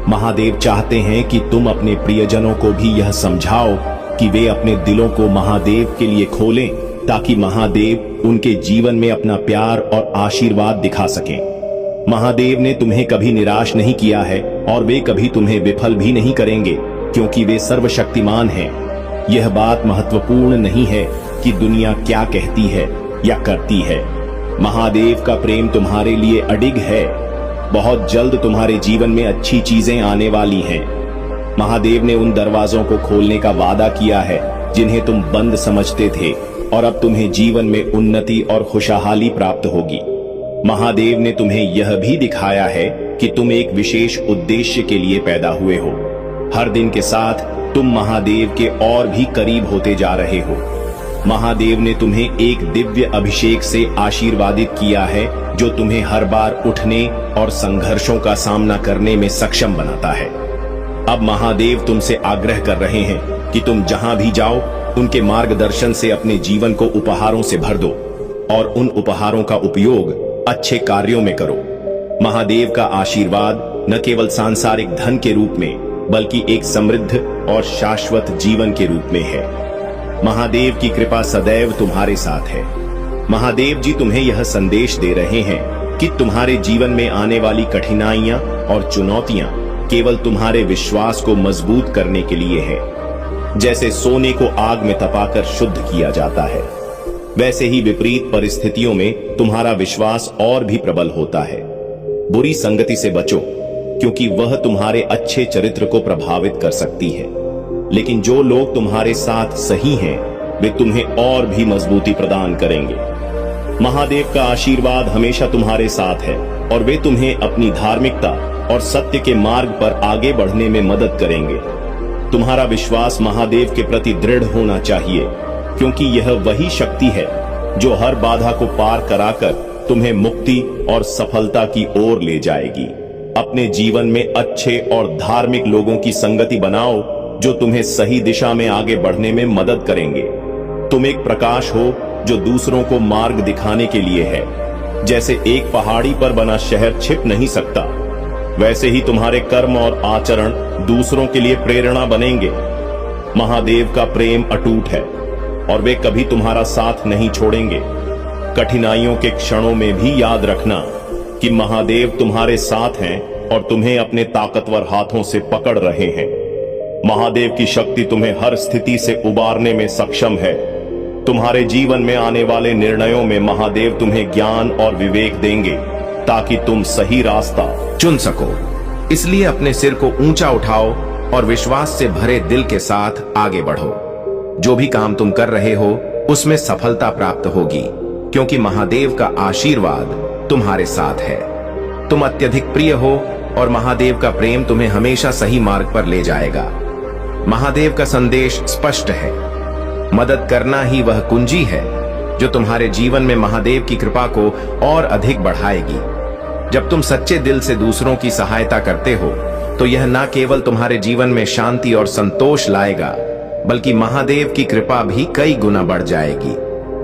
महादेव चाहते हैं कि तुम अपने प्रियजनों को भी यह समझाओ कि वे अपने दिलों को महादेव के लिए खोलें, ताकि महादेव उनके जीवन में अपना प्यार और आशीर्वाद दिखा सकें। महादेव ने तुम्हें कभी निराश नहीं किया है और वे कभी तुम्हें विफल भी नहीं करेंगे, क्योंकि वे सर्वशक्तिमान हैं। यह बात महत्वपूर्ण नहीं है कि दुनिया क्या कहती है या करती है। महादेव का प्रेम तुम्हारे लिए अडिग है। बहुत जल्द तुम्हारे जीवन में अच्छी चीजें आने वाली हैं। महादेव ने उन दरवाजों को खोलने का वादा किया है जिन्हें तुम बंद समझते थे, और अब तुम्हें जीवन में उन्नति और खुशहाली प्राप्त होगी। महादेव ने तुम्हें यह भी दिखाया है कि तुम एक विशेष उद्देश्य के लिए पैदा हुए हो। हर दिन के साथ तुम महादेव के और भी करीब होते जा रहे हो। महादेव ने तुम्हें एक दिव्य अभिषेक से आशीर्वादित किया है, जो तुम्हें हर बार उठने और संघर्षों का सामना करने में सक्षम बनाता है। अब महादेव तुमसे आग्रह कर रहे हैं कि तुम जहां भी जाओ, उनके मार्गदर्शन से अपने जीवन को उपहारों से भर दो और उन उपहारों का उपयोग अच्छे कार्यों में करो। महादेव का आशीर्वाद न केवल सांसारिक धन के रूप में, बल्कि एक समृद्ध और शाश्वत जीवन के रूप में है। महादेव की कृपा सदैव तुम्हारे साथ है। महादेव जी तुम्हें यह संदेश दे रहे हैं कि तुम्हारे जीवन में आने वाली कठिनाइयां और चुनौतियां केवल तुम्हारे विश्वास को मजबूत करने के लिए है। जैसे सोने को आग में तपाकर शुद्ध किया जाता है, वैसे ही विपरीत परिस्थितियों में तुम्हारा विश्वास और भी प्रबल होता है। बुरी संगति से बचो, क्योंकि वह तुम्हारे अच्छे चरित्र को प्रभावित कर सकती है। लेकिन जो लोग तुम्हारे साथ सही हैं, वे तुम्हें और भी मजबूती प्रदान करेंगे। महादेव का आशीर्वाद हमेशा तुम्हारे साथ है और वे तुम्हें अपनी धार्मिकता और सत्य के मार्ग पर आगे बढ़ने में मदद करेंगे। तुम्हारा विश्वास महादेव के प्रति दृढ़ होना चाहिए, क्योंकि यह वही शक्ति है जो हर बाधा को पार कराकर तुम्हें मुक्ति और सफलता की ओर ले जाएगी। अपने जीवन में अच्छे और धार्मिक लोगों की संगति बनाओ, जो तुम्हें सही दिशा में आगे बढ़ने में मदद करेंगे। तुम एक प्रकाश हो जो दूसरों को मार्ग दिखाने के लिए है। जैसे एक पहाड़ी पर बना शहर छिप नहीं सकता, वैसे ही तुम्हारे कर्म और आचरण दूसरों के लिए प्रेरणा बनेंगे। महादेव का प्रेम अटूट है और वे कभी तुम्हारा साथ नहीं छोड़ेंगे। कठिनाइयों के क्षणों में भी याद रखना कि महादेव तुम्हारे साथ हैं और तुम्हें अपने ताकतवर हाथों से पकड़ रहे हैं। महादेव की शक्ति तुम्हें हर स्थिति से उबारने में सक्षम है। तुम्हारे जीवन में आने वाले निर्णयों में महादेव तुम्हें ज्ञान और विवेक देंगे, ताकि तुम सही रास्ता चुन सको। इसलिए अपने सिर को ऊंचा उठाओ और विश्वास से भरे दिल के साथ आगे बढ़ो। जो भी काम तुम कर रहे हो, उसमें सफलता प्राप्त होगी, क्योंकि महादेव का आशीर्वाद तुम्हारे साथ है। तुम अत्यधिक प्रिय हो और महादेव का प्रेम तुम्हें हमेशा सही मार्ग पर ले जाएगा। महादेव का संदेश स्पष्ट है। मदद करना ही वह कुंजी है जो तुम्हारे जीवन में महादेव की कृपा को और अधिक बढ़ाएगी। जब तुम सच्चे दिल से दूसरों की सहायता करते हो, तो यह न केवल तुम्हारे जीवन में शांति और संतोष लाएगा, बल्कि महादेव की कृपा भी कई गुना बढ़ जाएगी।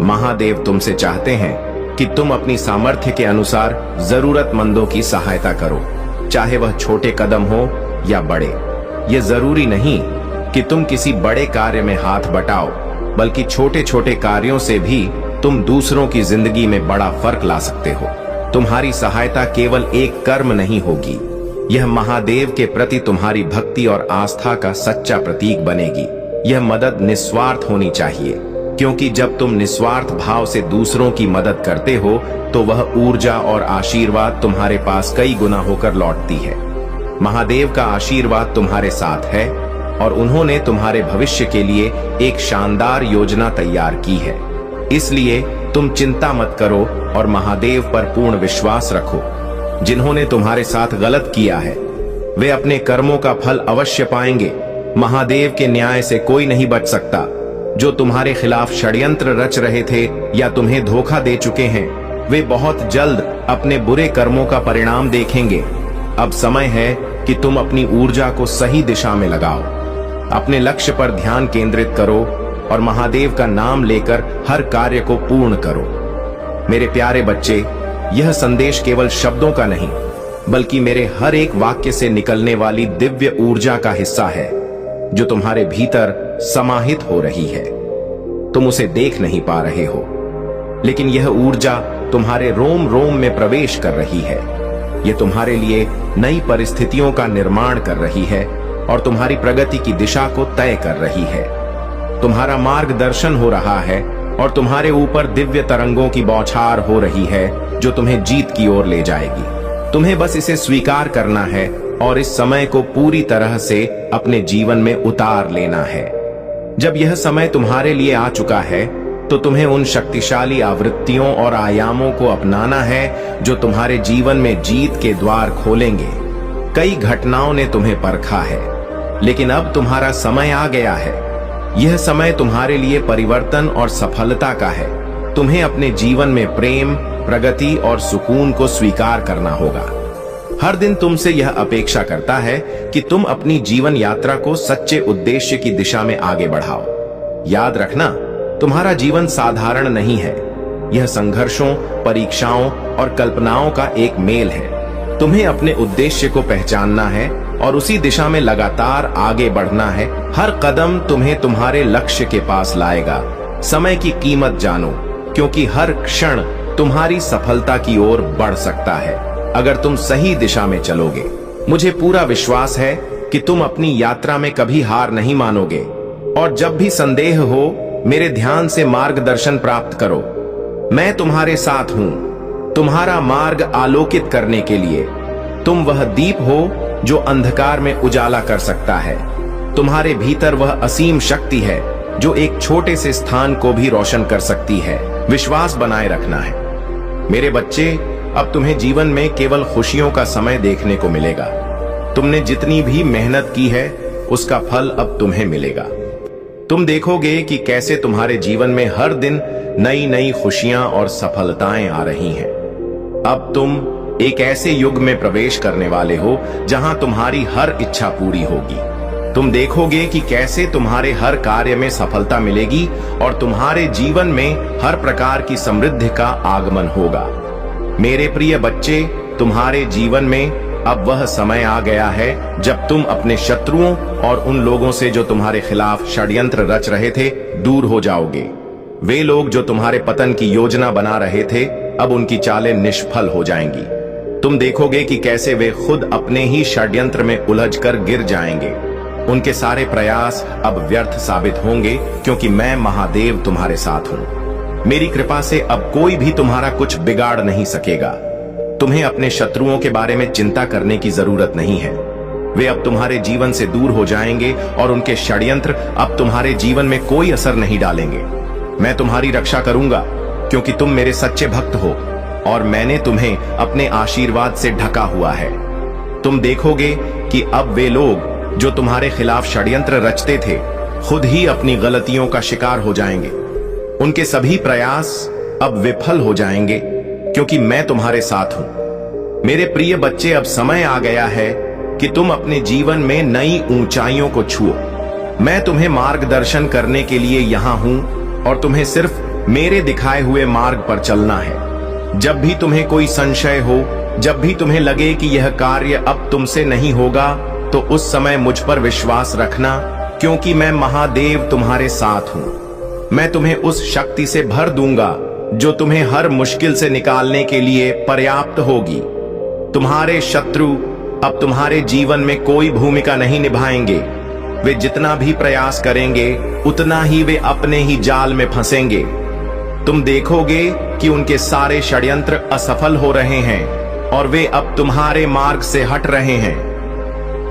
महादेव तुमसे चाहते हैं कि तुम अपनी सामर्थ्य के अनुसार जरूरतमंदों की सहायता करो, चाहे वह छोटे कदम हो या बड़े। यह जरूरी नहीं कि तुम किसी बड़े कार्य में हाथ बटाओ, बल्कि छोटे छोटे कार्यों से भी तुम दूसरों की जिंदगी में बड़ा फर्क ला सकते हो। तुम्हारी सहायता केवल एक कर्म नहीं होगी, यह महादेव के प्रति तुम्हारी भक्ति और आस्था का सच्चा प्रतीक बनेगी। यह मदद निस्वार्थ होनी चाहिए, क्योंकि जब तुम निस्वार्थ भाव से दूसरों की मदद करते हो, तो वह ऊर्जा और आशीर्वाद तुम्हारे पास कई गुना होकर लौटती है। महादेव का आशीर्वाद तुम्हारे साथ है और उन्होंने तुम्हारे भविष्य के लिए एक शानदार योजना तैयार की है। इसलिए तुम चिंता मत करो और महादेव पर पूर्ण विश्वास रखो। जिन्होंने तुम्हारे साथ गलत किया है, वे अपने कर्मों का फल अवश्य पाएंगे। महादेव के न्याय से कोई नहीं बच सकता। जो तुम्हारे खिलाफ षड्यंत्र रच रहे थे या तुम्हें धोखा दे चुके हैं, वे बहुत जल्द अपने बुरे कर्मों का परिणाम देखेंगे। अब समय है कि तुम अपनी ऊर्जा को सही दिशा में लगाओ, अपने लक्ष्य पर ध्यान केंद्रित करो और महादेव का नाम लेकर हर कार्य को पूर्ण करो। मेरे प्यारे बच्चे, यह संदेश केवल शब्दों का नहीं, बल्कि मेरे हर एक वाक्य से निकलने वाली दिव्य ऊर्जा का हिस्सा है, जो तुम्हारे भीतर समाहित हो रही है। तुम उसे देख नहीं पा रहे हो, लेकिन यह ऊर्जा तुम्हारे रोम रोम में प्रवेश कर रही है। यह तुम्हारे लिए नई परिस्थितियों का निर्माण कर रही है और तुम्हारी प्रगति की दिशा को तय कर रही है। तुम्हारा मार्गदर्शन हो रहा है और तुम्हारे ऊपर दिव्य तरंगों की बौछार हो रही है, जो तुम्हें जीत की ओर ले जाएगी। तुम्हें बस इसे स्वीकार करना है और इस समय को पूरी तरह से अपने जीवन में उतार लेना है। जब यह समय तुम्हारे लिए आ चुका है, तो तुम्हें उन शक्तिशाली आवृत्तियों और आयामों को अपनाना है, जो तुम्हारे जीवन में जीत के द्वार खोलेंगे। कई घटनाओं ने तुम्हें परखा है, लेकिन अब तुम्हारा समय आ गया है। यह समय तुम्हारे लिए परिवर्तन और सफलता का है। तुम्हें अपने जीवन में प्रेम, प्रगति और सुकून को स्वीकार करना होगा। हर दिन तुमसे यह अपेक्षा करता है कि तुम अपनी जीवन यात्रा को सच्चे उद्देश्य की दिशा में आगे बढ़ाओ। याद रखना, तुम्हारा जीवन साधारण नहीं है। यह संघर्षों, परीक्षाओं और कल्पनाओं का एक मेल है। तुम्हें अपने उद्देश्य को पहचानना है और उसी दिशा में लगातार आगे बढ़ना है। हर कदम तुम्हें तुम्हारे लक्ष्य के पास लाएगा। समय की कीमत जानो, क्योंकि हर क्षण तुम्हारी सफलता की ओर बढ़ सकता है, अगर तुम सही दिशा में चलोगे। मुझे पूरा विश्वास है कि तुम अपनी यात्रा में कभी हार नहीं मानोगे, और जब भी संदेह हो, मेरे ध्यान से मार्गदर्शन प्राप्त करो। मैं तुम्हारे साथ हूं, तुम्हारा मार्ग आलोकित करने के लिए। तुम वह दीप हो जो अंधकार में उजाला कर सकता है। तुम्हारे भीतर वह असीम शक्ति है जो एक छोटे से स्थान को भी रोशन कर सकती है। विश्वास बनाए रखना है। मेरे बच्चे, अब तुम्हें जीवन में केवल खुशियों का समय देखने को मिलेगा। तुमने जितनी भी मेहनत की है, उसका फल अब तुम्हें मिलेगा। तुम देखोगे कि कैसे तुम्हारे जीवन में हर दिन नई नई खुशियां और सफलताएं आ रही हैं। अब तुम एक ऐसे युग में प्रवेश करने वाले हो जहां तुम्हारी हर इच्छा पूरी होगी। तुम देखोगे कि कैसे तुम्हारे हर कार्य में सफलता मिलेगी और तुम्हारे जीवन में हर प्रकार की समृद्धि का आगमन होगा। मेरे प्रिय बच्चे, तुम्हारे जीवन में अब वह समय आ गया है जब तुम अपने शत्रुओं और उन लोगों से जो तुम्हारे खिलाफ षड्यंत्र रच रहे थे, दूर हो जाओगे। वे लोग जो तुम्हारे पतन की योजना बना रहे थे, अब उनकी चालें निष्फल हो जाएंगी। तुम देखोगे कि कैसे वे खुद अपने ही षड्यंत्र में उलझकर गिर जाएंगे। उनके सारे प्रयास अब व्यर्थ साबित होंगे, क्योंकि मैं महादेव तुम्हारे साथ हूं। मेरी कृपा से अब कोई भी तुम्हारा कुछ बिगाड़ नहीं सकेगा। तुम्हें अपने शत्रुओं के बारे में चिंता करने की जरूरत नहीं है। वे अब तुम्हारे जीवन से दूर हो जाएंगे और उनके षड्यंत्र अब तुम्हारे जीवन में कोई असर नहीं डालेंगे। मैं तुम्हारी रक्षा करूंगा, क्योंकि तुम मेरे सच्चे भक्त हो और मैंने तुम्हें अपने आशीर्वाद से ढका हुआ है। तुम देखोगे कि अब वे लोग जो तुम्हारे खिलाफ षड्यंत्र रचते थे, खुद ही अपनी गलतियों का शिकार हो जाएंगे। उनके सभी प्रयास अब विफल हो जाएंगे, क्योंकि मैं तुम्हारे साथ हूं। मेरे प्रिय बच्चे, अब समय आ गया है कि तुम अपने जीवन में नई ऊंचाइयों को छुओ। मैं तुम्हें मार्गदर्शन करने के लिए यहां हूं और तुम्हें सिर्फ मेरे दिखाए हुए मार्ग पर चलना है। जब भी तुम्हें कोई संशय हो, जब भी तुम्हें लगे कि यह कार्य अब तुमसे नहीं होगा, तो उस समय मुझ पर विश्वास रखना, क्योंकि मैं महादेव तुम्हारे साथ हूं। मैं तुम्हें उस शक्ति से भर दूंगा जो तुम्हें हर मुश्किल से निकालने के लिए पर्याप्त होगी। तुम्हारे शत्रु अब तुम्हारे जीवन में कोई भूमिका नहीं निभाएंगे। वे जितना भी प्रयास करेंगे, उतना ही वे अपने ही जाल में फंसेंगे। तुम देखोगे कि उनके सारे षड्यंत्र असफल हो रहे हैं और वे अब तुम्हारे मार्ग से हट रहे हैं।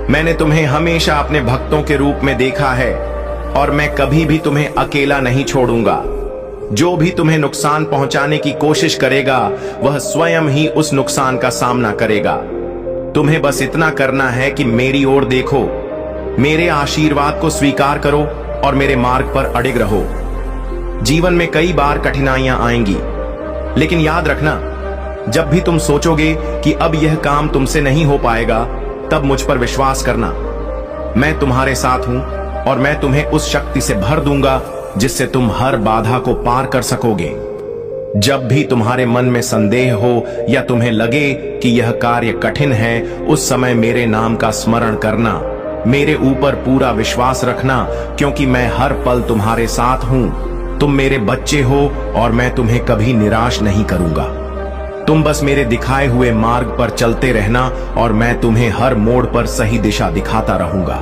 मैंने तुम्हें हमेशा अपने भक्तों के रूप में देखा है और मैं कभी भी तुम्हें अकेला नहीं छोड़ूंगा। जो भी तुम्हें नुकसान पहुंचाने की कोशिश करेगा, वह स्वयं ही उस नुकसान का सामना करेगा। तुम्हें बस इतना करना है कि मेरी ओर देखो, मेरे आशीर्वाद को स्वीकार करो और मेरे मार्ग पर अडिग रहो। जीवन में कई बार कठिनाइयां आएंगी, लेकिन याद रखना, जब भी तुम सोचोगे कि अब यह काम तुमसे नहीं हो पाएगा, तब मुझ पर विश्वास करना। मैं तुम्हारे साथ हूं और मैं तुम्हें उस शक्ति से भर दूंगा जिससे तुम हर बाधा को पार कर सकोगे। जब भी तुम्हारे मन में संदेह हो या तुम्हें लगे कि यह कार्य कठिन है, उस समय मेरे नाम का स्मरण करना, मेरे ऊपर पूरा विश्वास रखना, क्योंकि मैं हर पल तुम्हारे साथ हूं। तुम मेरे बच्चे हो और मैं तुम्हें कभी निराश नहीं करूंगा। तुम बस मेरे दिखाए हुए मार्ग पर चलते रहना और मैं तुम्हें हर मोड़ पर सही दिशा दिखाता रहूंगा।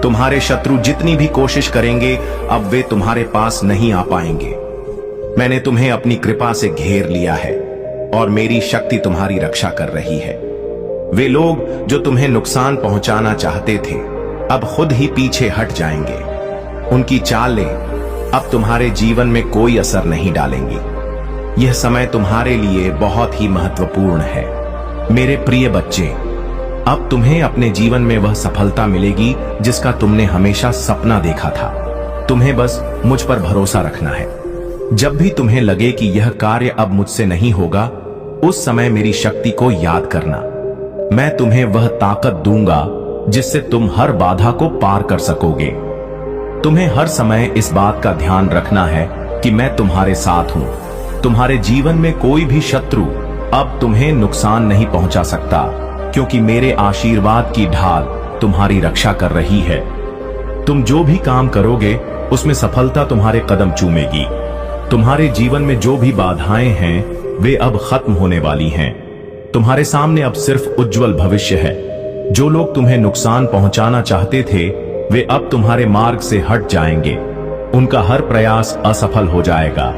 तुम्हारे शत्रु जितनी भी कोशिश करेंगे, अब वे तुम्हारे पास नहीं आ पाएंगे। मैंने तुम्हें अपनी कृपा से घेर लिया है और मेरी शक्ति तुम्हारी रक्षा कर रही है। वे लोग जो तुम्हें नुकसान पहुंचाना चाहते थे, अब खुद ही पीछे हट जाएंगे। उनकी चालें अब तुम्हारे जीवन में कोई असर नहीं डालेंगी। यह समय तुम्हारे लिए बहुत ही महत्वपूर्ण है। मेरे प्रिय बच्चे, अब तुम्हें अपने जीवन में वह सफलता मिलेगी जिसका तुमने हमेशा सपना देखा था। तुम्हें बस मुझ पर भरोसा रखना है। जब भी तुम्हें लगे कि यह कार्य अब मुझसे नहीं होगा, उस समय मेरी शक्ति को याद करना। मैं तुम्हें वह ताकत दूंगा जिससे तुम हर बाधा को पार कर सकोगे। तुम्हें हर समय इस बात का ध्यान रखना है कि मैं तुम्हारे साथ हूं। तुम्हारे जीवन में कोई भी शत्रु अब तुम्हें नुकसान नहीं पहुंचा सकता, क्योंकि मेरे आशीर्वाद की ढाल तुम्हारी रक्षा कर रही है। तुम जो भी काम करोगे उसमें सफलता तुम्हारे कदम चूमेगी। तुम्हारे जीवन में जो भी बाधाएं हैं वे अब खत्म होने वाली हैं। तुम्हारे सामने अब सिर्फ उज्जवल भविष्य है। जो लोग तुम्हें नुकसान पहुंचाना चाहते थे, वे अब तुम्हारे मार्ग से हट जाएंगे। उनका हर प्रयास असफल हो जाएगा।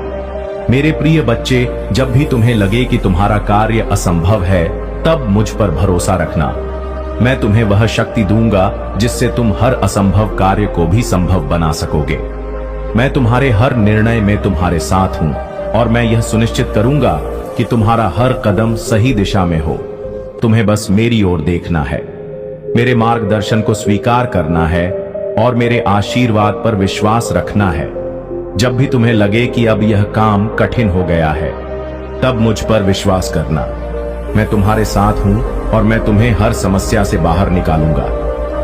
मेरे प्रिय बच्चे, जब भी तुम्हें लगे कि तुम्हारा कार्य असंभव है, तब मुझ पर भरोसा रखना। मैं तुम्हें वह शक्ति दूंगा जिससे तुम हर असंभव कार्य को भी संभव बना सकोगे। मैं तुम्हारे हर निर्णय में तुम्हारे साथ हूं और मैं यह सुनिश्चित करूंगा कि तुम्हारा हर कदम सही दिशा में हो। तुम्हें बस मेरी ओर देखना है, मेरे मार्गदर्शन को स्वीकार करना है और मेरे आशीर्वाद पर विश्वास रखना है। जब भी तुम्हें लगे कि अब यह काम कठिन हो गया है, तब मुझ पर विश्वास करना। मैं तुम्हारे साथ हूं और मैं तुम्हें हर समस्या से बाहर निकालूंगा।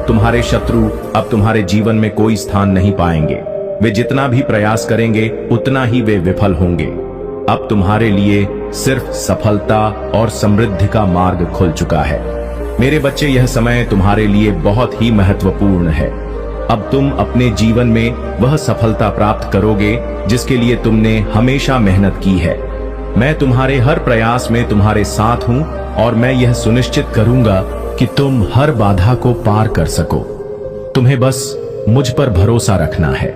तुम्हारे शत्रु अब तुम्हारे जीवन में कोई स्थान नहीं पाएंगे। वे जितना भी प्रयास करेंगे, उतना ही वे विफल होंगे। अब तुम्हारे लिए सिर्फ सफलता और समृद्धि का मार्ग खुल चुका है। मेरे बच्चे, यह समय तुम्हारे लिए बहुत ही महत्वपूर्ण है। अब तुम अपने जीवन में वह सफलता प्राप्त करोगे जिसके लिए तुमने हमेशा मेहनत की है। मैं तुम्हारे हर प्रयास में तुम्हारे साथ हूं और मैं यह सुनिश्चित करूंगा कि तुम हर बाधा को पार कर सको। तुम्हें बस मुझ पर भरोसा रखना है।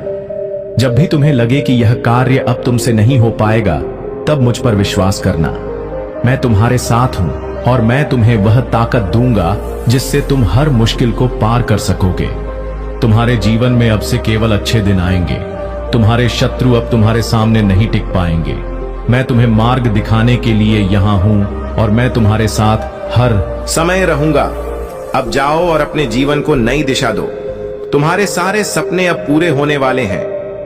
जब भी तुम्हें लगे कि यह कार्य अब तुमसे नहीं हो पाएगा, तब मुझ पर विश्वास करना। मैं तुम्हारे साथ हूं और मैं तुम्हें वह ताकत दूंगा जिससे तुम हर मुश्किल को पार कर सकोगे। तुम्हारे जीवन में अब से केवल अच्छे दिन आएंगे। तुम्हारे शत्रु अब तुम्हारे सामने नहीं टिक पाएंगे। मैं तुम्हें मार्ग दिखाने के लिए यहाँ हूँ और मैं तुम्हारे साथ हर समय रहूंगा। अब जाओ और अपने जीवन को नई दिशा दो। तुम्हारे सारे सपने अब पूरे होने वाले हैं।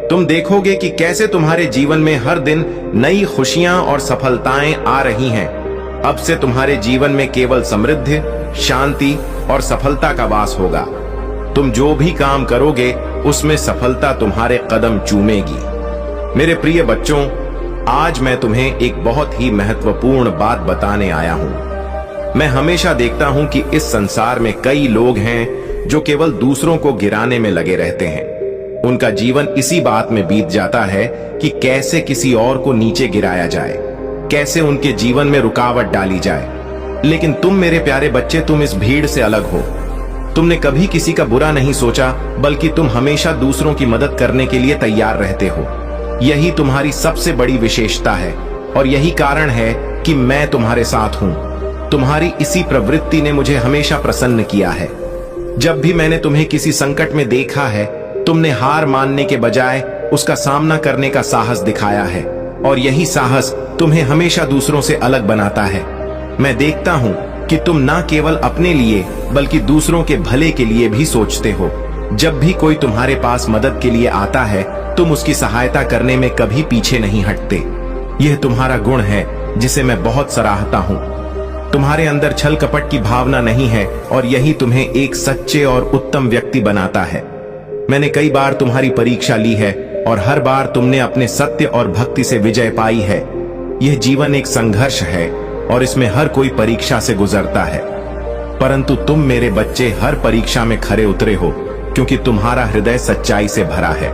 तुम देखोगे कि कैसे तुम्हारे जीवन में हर दिन नई खुशियां और सफलताएं आ रही हैं। अब से तुम्हारे जीवन में केवल समृद्धि, शांति और सफलता का वास होगा। तुम जो भी काम करोगे उसमें सफलता तुम्हारे कदम चूमेगी। मेरे प्रिय बच्चों, आज मैं तुम्हें एक बहुत ही महत्वपूर्ण बात बताने आया हूं। मैं हमेशा देखता हूं कि इस संसार में कई लोग हैं जो केवल दूसरों को गिराने में लगे रहते हैं। उनका जीवन इसी बात में बीत जाता है कि कैसे किसी और को नीचे गिराया जाए, कैसे उनके जीवन में रुकावट डाली जाए। लेकिन तुम मेरे प्यारे बच्चे, तुम इस भीड़ से अलग हो। तुमने कभी किसी का बुरा नहीं सोचा, बल्कि तुम हमेशा दूसरों की मदद करने के लिए तैयार रहते हो। यही तुम्हारी सबसे बड़ी विशेषता है और यही कारण है कि मैं तुम्हारे साथ हूं। तुम्हारी इसी प्रवृत्ति ने मुझे हमेशा प्रसन्न किया है। जब भी मैंने तुम्हें किसी संकट में देखा है, तुमने हार मानने के बजाय उसका सामना करने का साहस दिखाया है और यही साहस तुम्हें हमेशा दूसरों से अलग बनाता है। मैं देखता हूं कि तुम ना केवल अपने लिए बल्कि दूसरों के भले के लिए भी सोचते हो। जब भी कोई तुम्हारे पास मदद के लिए आता है, तुम उसकी सहायता करने में कभी पीछे नहीं हटते। यह तुम्हारा गुण है जिसे मैं बहुत सराहता हूं। तुम्हारे अंदर छल कपट की भावना नहीं है और यही तुम्हें एक सच्चे और उत्तम व्यक्ति बनाता है। मैंने कई बार तुम्हारी परीक्षा ली है और हर बार तुमने अपने सत्य और भक्ति से विजय पाई है। यह जीवन एक संघर्ष है और इसमें हर कोई परीक्षा से गुजरता है, परंतु तुम मेरे बच्चे हर परीक्षा में खरे उतरे हो, क्योंकि तुम्हारा हृदय सच्चाई से भरा है।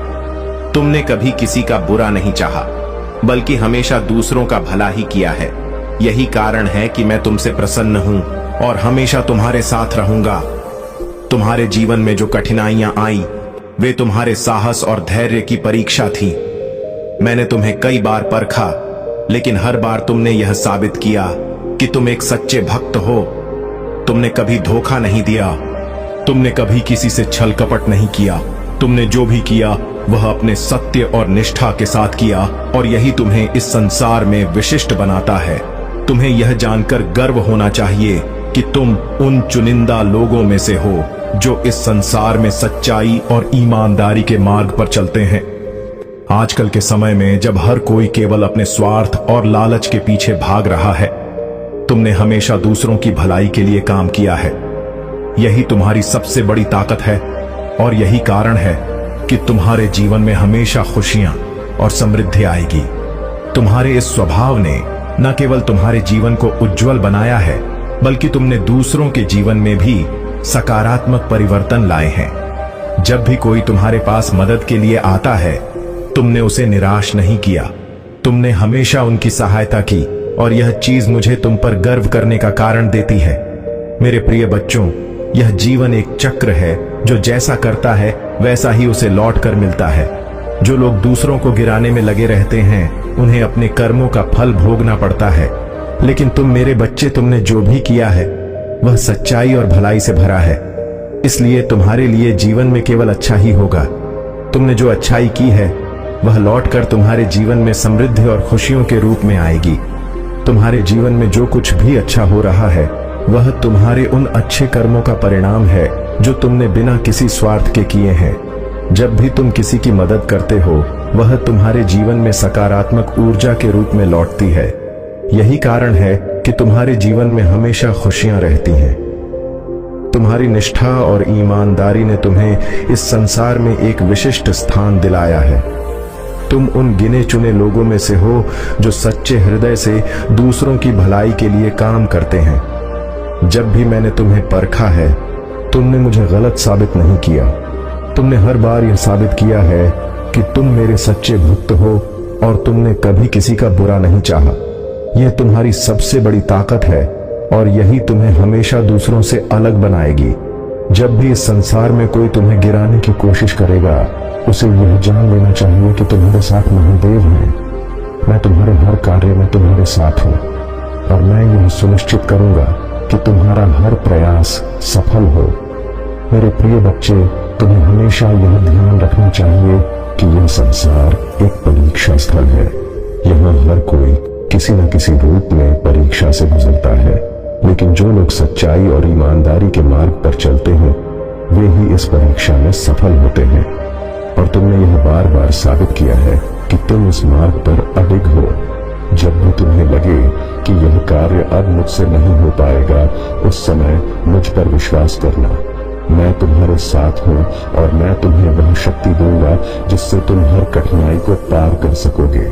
तुमने कभी किसी का बुरा नहीं चाहा, बल्कि हमेशा दूसरों का भला ही किया है। यही कारण है कि मैं तुमसे प्रसन्न हूं और हमेशा तुम्हारे साथ रहूंगा। तुम्हारे जीवन में जो कठिनाइयां आई, वे तुम्हारे साहस और धैर्य की परीक्षा थी। मैंने तुम्हें कई बार परखा, लेकिन हर बार तुमने यह साबित किया कि तुम एक सच्चे भक्त हो। तुमने कभी धोखा नहीं दिया, तुमने कभी किसी से छल कपट नहीं किया। तुमने जो भी किया वह अपने सत्य और निष्ठा के साथ किया, और यही तुम्हें इस संसार में विशिष्ट बनाता है। तुम्हें यह जानकर गर्व होना चाहिए कि तुम उन चुनिंदा लोगों में से हो जो इस संसार में सच्चाई और ईमानदारी के मार्ग पर चलते हैं। आजकल के समय में जब हर कोई केवल अपने स्वार्थ और लालच के पीछे भाग रहा है, तुमने हमेशा दूसरों की भलाई के लिए काम किया है। यही तुम्हारी सबसे बड़ी ताकत है और यही कारण है कि तुम्हारे जीवन में हमेशा खुशियां और समृद्धि आएगी। तुम्हारे इस स्वभाव ने न केवल तुम्हारे जीवन को उज्जवल बनाया है, बल्कि तुमने दूसरों के जीवन में भी सकारात्मक परिवर्तन लाए हैं। जब भी कोई तुम्हारे पास मदद के लिए आता है, तुमने उसे निराश नहीं किया। तुमने हमेशा उनकी सहायता की, और यह चीज मुझे तुम पर गर्व करने का कारण देती है। मेरे प्रिय बच्चों, यह जीवन एक चक्र है जो जैसा करता है वैसा ही उसे लौट कर मिलता है। जो लोग दूसरों को गिराने में लगे रहते हैं, उन्हें अपने कर्मों का फल भोगना पड़ता है। लेकिन तुम मेरे बच्चे, तुमने जो भी किया है वह सच्चाई और भलाई से भरा है। इसलिए तुम्हारे लिए जीवन में केवल अच्छा ही होगा। तुमने जो अच्छाई की है वह लौटकर तुम्हारे जीवन में समृद्धि और खुशियों के रूप में आएगी। तुम्हारे जीवन में जो कुछ भी अच्छा हो रहा है, वह तुम्हारे उन अच्छे कर्मों का परिणाम है जो तुमने बिना किसी स्वार्थ के किए हैं। जब भी तुम किसी की मदद करते हो, वह तुम्हारे जीवन में सकारात्मक ऊर्जा के रूप में लौटती है। यही कारण है कि तुम्हारे जीवन में हमेशा खुशियां रहती हैं। तुम्हारी निष्ठा और ईमानदारी ने तुम्हें इस संसार में एक विशिष्ट स्थान दिलाया है। तुम उन गिने चुने लोगों में से हो जो सच्चे हृदय से दूसरों की भलाई के लिए काम करते हैं। जब भी मैंने तुम्हें परखा है, तुमने मुझे गलत साबित नहीं किया। तुमने हर बार यह साबित किया है कि तुम मेरे सच्चे भक्त हो और तुमने कभी किसी का बुरा नहीं चाहा। यह तुम्हारी सबसे बड़ी ताकत है और यही तुम्हें हमेशा दूसरों से अलग बनाएगी। जब भी इस संसार में कोई तुम्हें गिराने की कोशिश करेगा, उसे यह जान लेना चाहिए कि तुम्हारे साथ महादेव हैं। मैं तुम्हारे हर कार्य में तुम्हारे साथ हूँ और मैं यह सुनिश्चित करूंगा कि तुम्हारा हर प्रयास सफल हो। मेरे प्रिय बच्चे, तुम्हें हमेशा यह ध्यान रखना चाहिए कि यह संसार एक परीक्षा स्थल है। यहाँ हर कोई किसी न किसी रूप में परीक्षा से गुजरता है, लेकिन जो लोग सच्चाई और ईमानदारी के मार्ग पर चलते हैं, वे ही इस परीक्षा में सफल होते हैं। और तुमने यह बार बार साबित किया है कि तुम इस मार्ग पर अडिग हो। जब भी तुम्हें लगे कि यह कार्य अब मुझसे नहीं हो पाएगा, उस समय मुझ पर विश्वास करना। मैं तुम्हारे साथ हूँ और मैं तुम्हें वह शक्ति दूंगा जिससे तुम हर कठिनाई को पार कर सकोगे।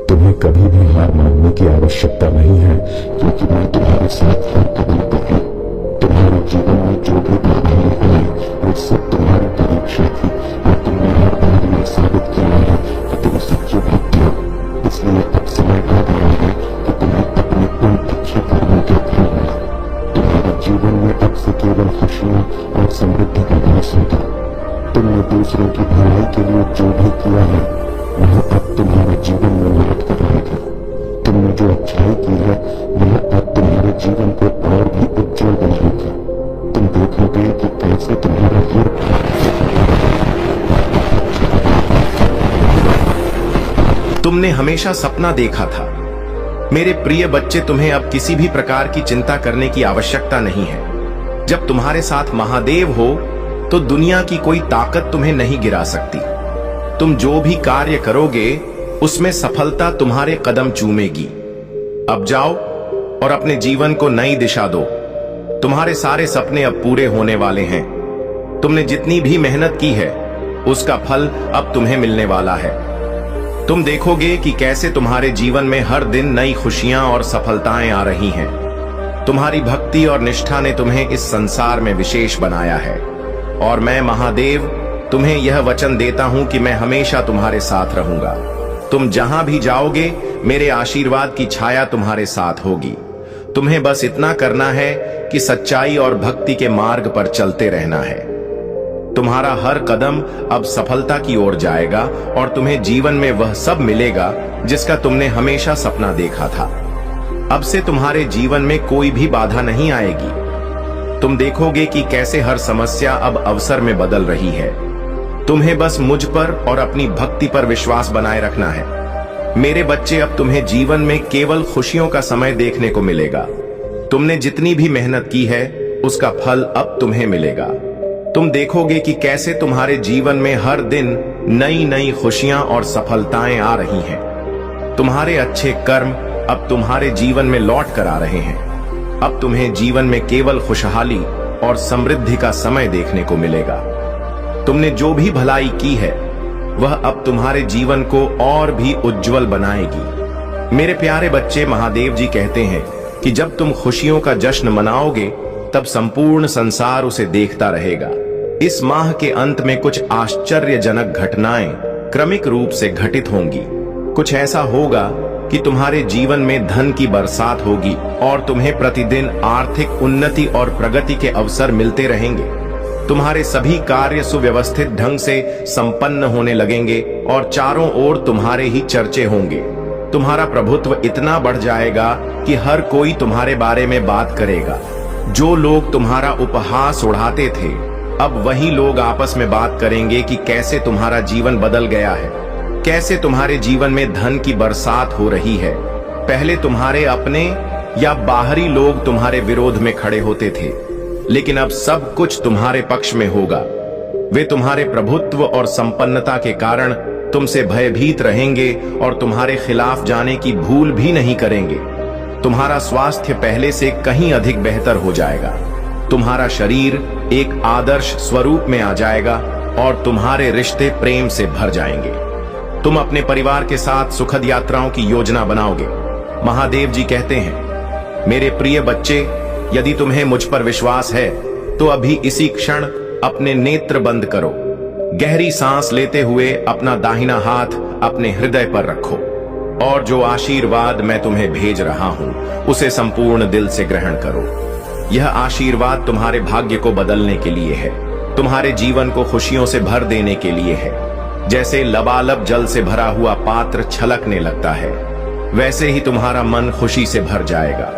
तुम्हें कभी भी हार मानने की आवश्यकता नहीं है, क्योंकि मैं तुम्हारे साथ हर कदम पर हूँ। तुम्हारे जीवन में जो भी बाधाएं हुई, वो सब तुम्हारी परीक्षा थी और तुमने हर बार यह साबित किया है कि तुम सच्चे भक्त हो। इसलिए अब समय आ गया है कि तुम्हें अपने उन अच्छे कर्मों के फल मिले। तुम्हारे जीवन में अब से केवल खुशियां और समृद्धि का वास होगा। तुमने दूसरों की भलाई के लिए जो भी किया है, वह अब तुम्हारे जीवन में लौट कर रहेगा। तुमने जो अच्छाई की है, वह अब तुम्हारे जीवन को और भी उज्जवल बनाएगा। तुम देखोगे कि कैसे तुम्हारा हर तुमने हमेशा सपना देखा था। मेरे प्रिय बच्चे, तुम्हें अब किसी भी प्रकार की चिंता करने की आवश्यकता नहीं है। जब तुम्हारे साथ महादेव हो, तो दुनिया की कोई ताकत तुम्हें नहीं गिरा सकती। तुम जो भी कार्य करोगे उसमें सफलता तुम्हारे कदम चूमेगी। अब जाओ और अपने जीवन को नई दिशा दो। तुम्हारे सारे सपने अब पूरे होने वाले हैं। तुमने जितनी भी मेहनत की है उसका फल अब तुम्हें मिलने वाला है। तुम देखोगे कि कैसे तुम्हारे जीवन में हर दिन नई खुशियां और सफलताएं आ रही हैं। तुम्हारी भक्ति और निष्ठा ने तुम्हें इस संसार में विशेष बनाया है और मैं महादेव तुम्हें यह वचन देता हूं कि मैं हमेशा तुम्हारे साथ रहूंगा। तुम जहां भी जाओगे मेरे आशीर्वाद की छाया तुम्हारे साथ होगी। तुम्हें बस इतना करना है कि सच्चाई और भक्ति के मार्ग पर चलते रहना है। तुम्हारा हर कदम अब सफलता की ओर जाएगा और तुम्हें जीवन में वह सब मिलेगा जिसका तुमने हमेशा सपना देखा था। अब से तुम्हारे जीवन में कोई भी बाधा नहीं आएगी। तुम देखोगे कि कैसे हर समस्या अब अवसर में बदल रही है। तुम्हें बस मुझ पर और अपनी भक्ति पर विश्वास बनाए रखना है। मेरे बच्चे, अब तुम्हें जीवन में केवल खुशियों का समय देखने को मिलेगा। तुमने जितनी भी मेहनत की है उसका फल अब तुम्हें मिलेगा। तुम देखोगे कि कैसे तुम्हारे जीवन में हर दिन नई नई खुशियां और सफलताएं आ रही हैं। तुम्हारे अच्छे कर्म अब तुम्हारे जीवन में लौट कर आ रहे हैं। अब तुम्हें जीवन में केवल खुशहाली और समृद्धि का समय देखने को मिलेगा। तुमने जो भी भलाई की है वह अब तुम्हारे जीवन को और भी उज्जवल बनाएगी। मेरे प्यारे बच्चे, महादेव जी कहते हैं कि जब तुम खुशियों का जश्न मनाओगे तब संपूर्ण संसार उसे देखता रहेगा। इस माह के अंत में कुछ आश्चर्यजनक घटनाएं क्रमिक रूप से घटित होंगी। कुछ ऐसा होगा कि तुम्हारे जीवन में धन की बरसात होगी और तुम्हें प्रतिदिन आर्थिक उन्नति और प्रगति के अवसर मिलते रहेंगे। तुम्हारे सभी कार्य सुव्यवस्थित ढंग से संपन्न होने लगेंगे और चारों ओर तुम्हारे ही चर्चे होंगे। तुम्हारा प्रभुत्व इतना बढ़ जाएगा कि हर कोई तुम्हारे बारे में बात करेगा। जो लोग तुम्हारा उपहास उड़ाते थे अब वही लोग आपस में बात करेंगे कि कैसे तुम्हारा जीवन बदल गया है, कैसे तुम्हारे जीवन में धन की बरसात हो रही है। पहले तुम्हारे अपने या बाहरी लोग तुम्हारे विरोध में खड़े होते थे, लेकिन अब सब कुछ तुम्हारे पक्ष में होगा। वे तुम्हारे प्रभुत्व और संपन्नता के कारण तुमसे भयभीत रहेंगे और तुम्हारे खिलाफ जाने की भूल भी नहीं करेंगे। तुम्हारा स्वास्थ्य पहले से कहीं अधिक बेहतर हो जाएगा। तुम्हारा शरीर एक आदर्श स्वरूप में आ जाएगा और तुम्हारे रिश्ते प्रेम से भर जाएंगे। तुम अपने परिवार के साथ सुखद यात्राओं की योजना बनाओगे। महादेव जी कहते हैं, मेरे प्रिय बच्चे, यदि तुम्हें मुझ पर विश्वास है तो अभी इसी क्षण अपने नेत्र बंद करो। गहरी सांस लेते हुए अपना दाहिना हाथ अपने हृदय पर रखो और जो आशीर्वाद मैं तुम्हें भेज रहा हूं उसे संपूर्ण दिल से ग्रहण करो। यह आशीर्वाद तुम्हारे भाग्य को बदलने के लिए है, तुम्हारे जीवन को खुशियों से भर देने के लिए है। जैसे लबालब जल से भरा हुआ पात्र छलकने लगता है, वैसे ही तुम्हारा मन खुशी से भर जाएगा।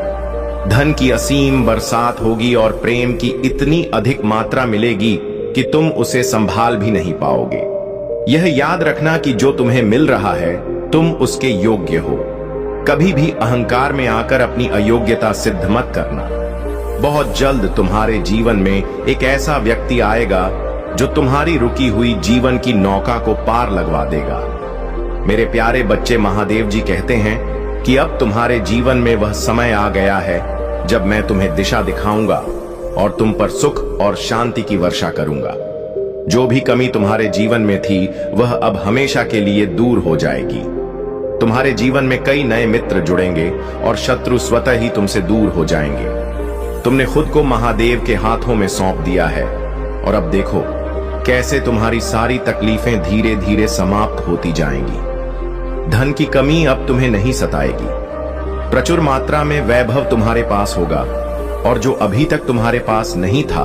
धन की असीम बरसात होगी और प्रेम की इतनी अधिक मात्रा मिलेगी कि तुम उसे संभाल भी नहीं पाओगे। यह याद रखना कि जो तुम्हें मिल रहा है तुम उसके योग्य हो। कभी भी अहंकार में आकर अपनी अयोग्यता सिद्ध मत करना। बहुत जल्द तुम्हारे जीवन में एक ऐसा व्यक्ति आएगा जो तुम्हारी रुकी हुई जीवन की नौका को पार लगवा देगा। मेरे प्यारे बच्चे, महादेव जी कहते हैं कि अब तुम्हारे जीवन में वह समय आ गया है जब मैं तुम्हें दिशा दिखाऊंगा और तुम पर सुख और शांति की वर्षा करूंगा। जो भी कमी तुम्हारे जीवन में थी वह अब हमेशा के लिए दूर हो जाएगी। तुम्हारे जीवन में कई नए मित्र जुड़ेंगे और शत्रु स्वतः ही तुमसे दूर हो जाएंगे। तुमने खुद को महादेव के हाथों में सौंप दिया है और अब देखो कैसे तुम्हारी सारी तकलीफें धीरे धीरे समाप्त होती जाएंगी। धन की कमी अब तुम्हें नहीं सताएगी। प्रचुर मात्रा में वैभव तुम्हारे पास होगा और जो अभी तक तुम्हारे पास नहीं था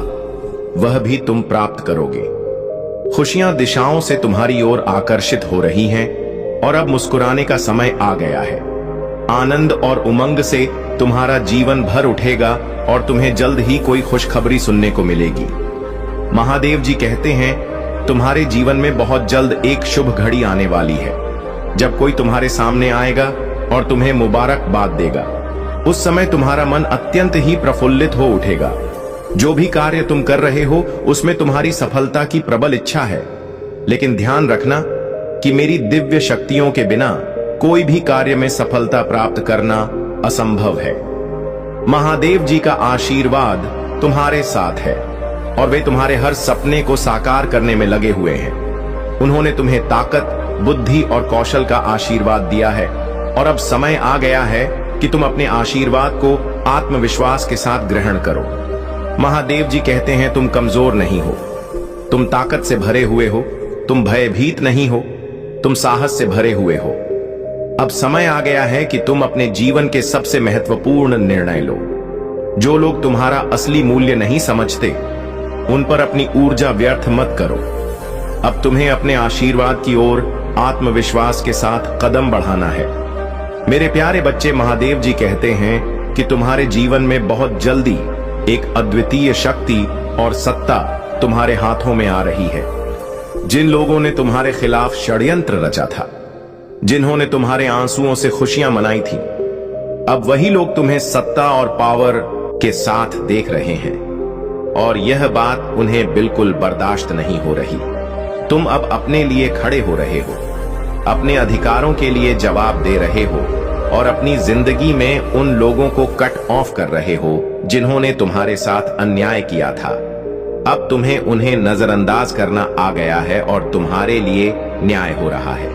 वह भी तुम प्राप्त करोगे। खुशियां दिशाओं से तुम्हारी ओर आकर्षित हो रही हैं और अब मुस्कुराने का समय आ गया है। आनंद और उमंग से तुम्हारा जीवन भर उठेगा और तुम्हें जल्द ही कोई खुशखबरी सुनने को मिलेगी। महादेव जी कहते हैं तुम्हारे जीवन में बहुत जल्द एक शुभ घड़ी आने वाली है जब कोई तुम्हारे सामने आएगा और तुम्हें मुबारकबाद देगा। उस समय तुम्हारा मन अत्यंत ही प्रफुल्लित हो उठेगा। जो भी कार्य तुम कर रहे हो उसमें तुम्हारी सफलता की प्रबल इच्छा है, लेकिन ध्यान रखना कि मेरी दिव्य शक्तियों के बिना कोई भी कार्य में सफलता प्राप्त करना असंभव है। महादेव जी का आशीर्वाद तुम्हारे साथ है और वे तुम्हारे हर सपने को साकार करने में लगे हुए हैं। उन्होंने तुम्हें ताकत, बुद्धि और कौशल का आशीर्वाद दिया है और अब समय आ गया है कि तुम अपने आशीर्वाद को आत्मविश्वास के साथ ग्रहण करो। महादेव जी कहते हैं तुम कमजोर नहीं हो, तुम ताकत से भरे हुए हो, तुम भयभीत नहीं हो, तुम साहस से भरे हुए हो। अब समय आ गया है कि तुम अपने जीवन के सबसे महत्वपूर्ण निर्णय लो। जो लोग तुम्हारा असली मूल्य नहीं समझते, उन पर अपनी ऊर्जा व्यर्थ मत करो। अब तुम्हें अपने आशीर्वाद की ओर आत्मविश्वास के साथ कदम बढ़ाना है। मेरे प्यारे बच्चे, महादेव जी कहते हैं कि तुम्हारे जीवन में बहुत जल्दी एक अद्वितीय शक्ति और सत्ता तुम्हारे हाथों में आ रही है। जिन लोगों ने तुम्हारे खिलाफ षड्यंत्र रचा था, जिन्होंने तुम्हारे आंसुओं से खुशियां मनाई थी, अब वही लोग तुम्हें सत्ता और पावर के साथ देख रहे हैं और यह बात उन्हें बिल्कुल बर्दाश्त नहीं हो रही। तुम अब अपने लिए खड़े हो रहे हो, अपने अधिकारों के लिए जवाब दे रहे हो और अपनी जिंदगी में उन लोगों को कट ऑफ कर रहे हो जिन्होंने तुम्हारे साथ अन्याय किया था। अब तुम्हें उन्हें नजरअंदाज करना आ गया है और तुम्हारे लिए न्याय हो रहा है।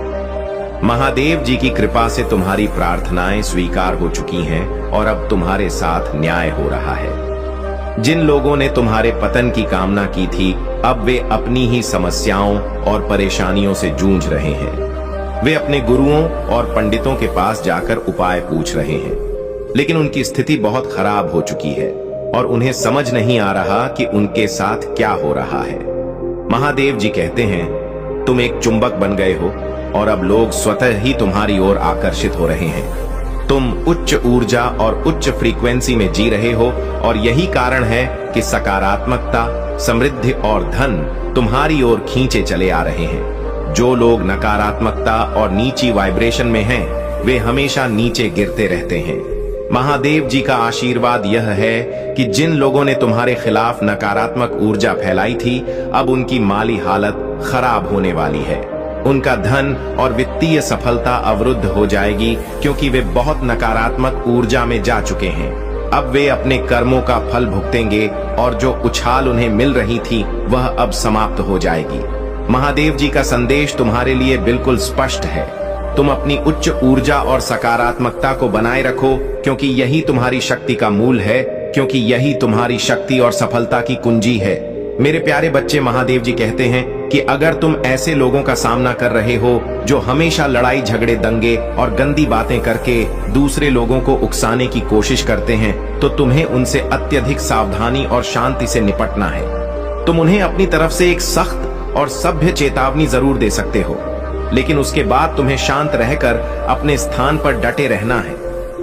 महादेव जी की कृपा से तुम्हारी प्रार्थनाएं स्वीकार हो चुकी हैं और अब तुम्हारे साथ न्याय हो रहा है। जिन लोगों ने तुम्हारे पतन की कामना की थी, अब वे अपनी ही समस्याओं और परेशानियों से जूझ रहे हैं। वे अपने गुरुओं और पंडितों के पास जाकर उपाय पूछ रहे हैं, लेकिन उनकी स्थिति बहुत खराब हो चुकी है और उन्हें समझ नहीं आ रहा कि उनके साथ क्या हो रहा है। महादेव जी कहते हैं तुम एक चुंबक बन गए हो और अब लोग स्वतः ही तुम्हारी ओर आकर्षित हो रहे हैं। तुम उच्च ऊर्जा और उच्च फ्रीक्वेंसी में जी रहे हो और यही कारण है कि सकारात्मकता, समृद्धि और धन तुम्हारी ओर खींचे चले आ रहे हैं। जो लोग नकारात्मकता और नीची वाइब्रेशन में हैं, वे हमेशा नीचे गिरते रहते हैं। महादेव जी का आशीर्वाद यह है कि जिन लोगों ने तुम्हारे खिलाफ नकारात्मक ऊर्जा फैलाई थी, अब उनकी माली हालत खराब होने वाली है। उनका धन और वित्तीय सफलता अवरुद्ध हो जाएगी क्योंकि वे बहुत नकारात्मक ऊर्जा में जा चुके हैं। अब वे अपने कर्मों का फल भुगतेंगे और जो उछाल उन्हें मिल रही थी वह अब समाप्त हो जाएगी। महादेव जी का संदेश तुम्हारे लिए बिल्कुल स्पष्ट है। तुम अपनी उच्च ऊर्जा और सकारात्मकता को बनाए रखो क्योंकि यही तुम्हारी शक्ति का मूल है, क्योंकि यही तुम्हारी शक्ति और सफलता की कुंजी है। मेरे प्यारे बच्चे, महादेव जी कहते हैं कि अगर तुम ऐसे लोगों का सामना कर रहे हो जो हमेशा लड़ाई झगड़े, दंगे और गंदी बातें करके दूसरे लोगों को उकसाने की कोशिश करते हैं, तो तुम्हें उनसे अत्यधिक सावधानी और शांति से निपटना है। तुम उन्हें अपनी तरफ से एक सख्त और सभ्य चेतावनी जरूर दे सकते हो, लेकिन उसके बाद तुम्हें शांत रहकर अपने स्थान पर डटे रहना है।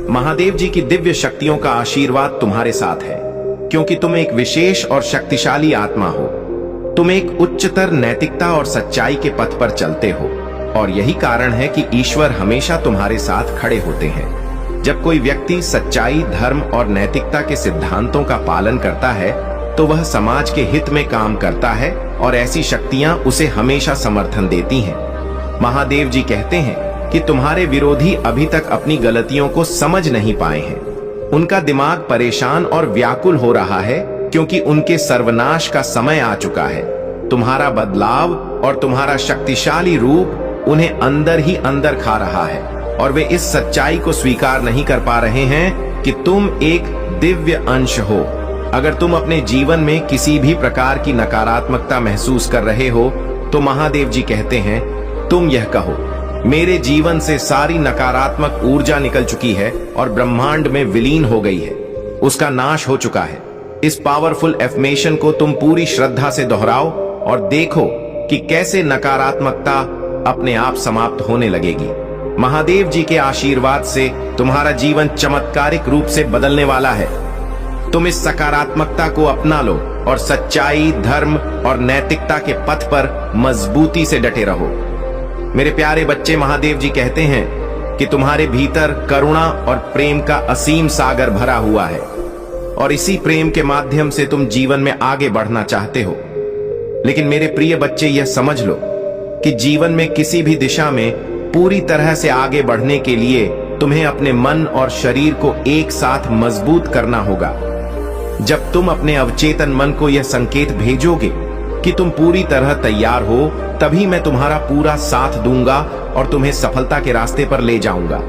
महादेव जी की दिव्य शक्तियों का आशीर्वाद तुम्हारे साथ है, क्योंकि तुम एक विशेष और शक्तिशाली आत्मा हो। तुम एक उच्चतर नैतिकता और सच्चाई के पथ पर चलते हो और यही कारण है कि ईश्वर हमेशा तुम्हारे साथ खड़े होते हैं। जब कोई व्यक्ति सच्चाई, धर्म और नैतिकता के सिद्धांतों का पालन करता है, तो वह समाज के हित में काम करता है और ऐसी शक्तियां उसे हमेशा समर्थन देती हैं। महादेव जी कहते हैं कि तुम्हारे विरोधी अभी तक अपनी गलतियों को समझ नहीं पाए हैं। उनका दिमाग परेशान और व्याकुल हो रहा है क्योंकि उनके सर्वनाश का समय आ चुका है। तुम्हारा बदलाव और तुम्हारा शक्तिशाली रूप उन्हें अंदर ही अंदर खा रहा है और वे इस सच्चाई को स्वीकार नहीं कर पा रहे हैं कि तुम एक दिव्य अंश हो। अगर तुम अपने जीवन में किसी भी प्रकार की नकारात्मकता महसूस कर रहे हो, तो महादेव जी कहते हैं तुम यह कहो, मेरे जीवन से सारी नकारात्मक ऊर्जा निकल चुकी है और ब्रह्मांड में विलीन हो गई है, उसका नाश हो चुका है। इस पावरफुल एफर्मेशन को तुम पूरी श्रद्धा से दोहराओ और देखो कि कैसे नकारात्मकता अपने आप समाप्त होने लगेगी। महादेव जी के आशीर्वाद से तुम्हारा जीवन चमत्कारिक रूप से बदलने वाला है। तुम इस सकारात्मकता को अपना लो और सच्चाई, धर्म और नैतिकता के पथ पर मजबूती से डटे रहो। मेरे प्यारे बच्चे, महादेव जी कहते हैं कि तुम्हारे भीतर करुणा और प्रेम का असीम सागर भरा हुआ है और इसी प्रेम के माध्यम से तुम जीवन में आगे बढ़ना चाहते हो। लेकिन मेरे प्रिय बच्चे, यह समझ लो कि जीवन में किसी भी दिशा में पूरी तरह से आगे बढ़ने के लिए तुम्हें अपने मन और शरीर को एक साथ मजबूत करना होगा। जब तुम अपने अवचेतन मन को यह संकेत भेजोगे कि तुम पूरी तरह तैयार हो, तभी मैं तुम्हारा पूरा साथ दूंगा और तुम्हें सफलता के रास्ते पर ले जाऊंगा।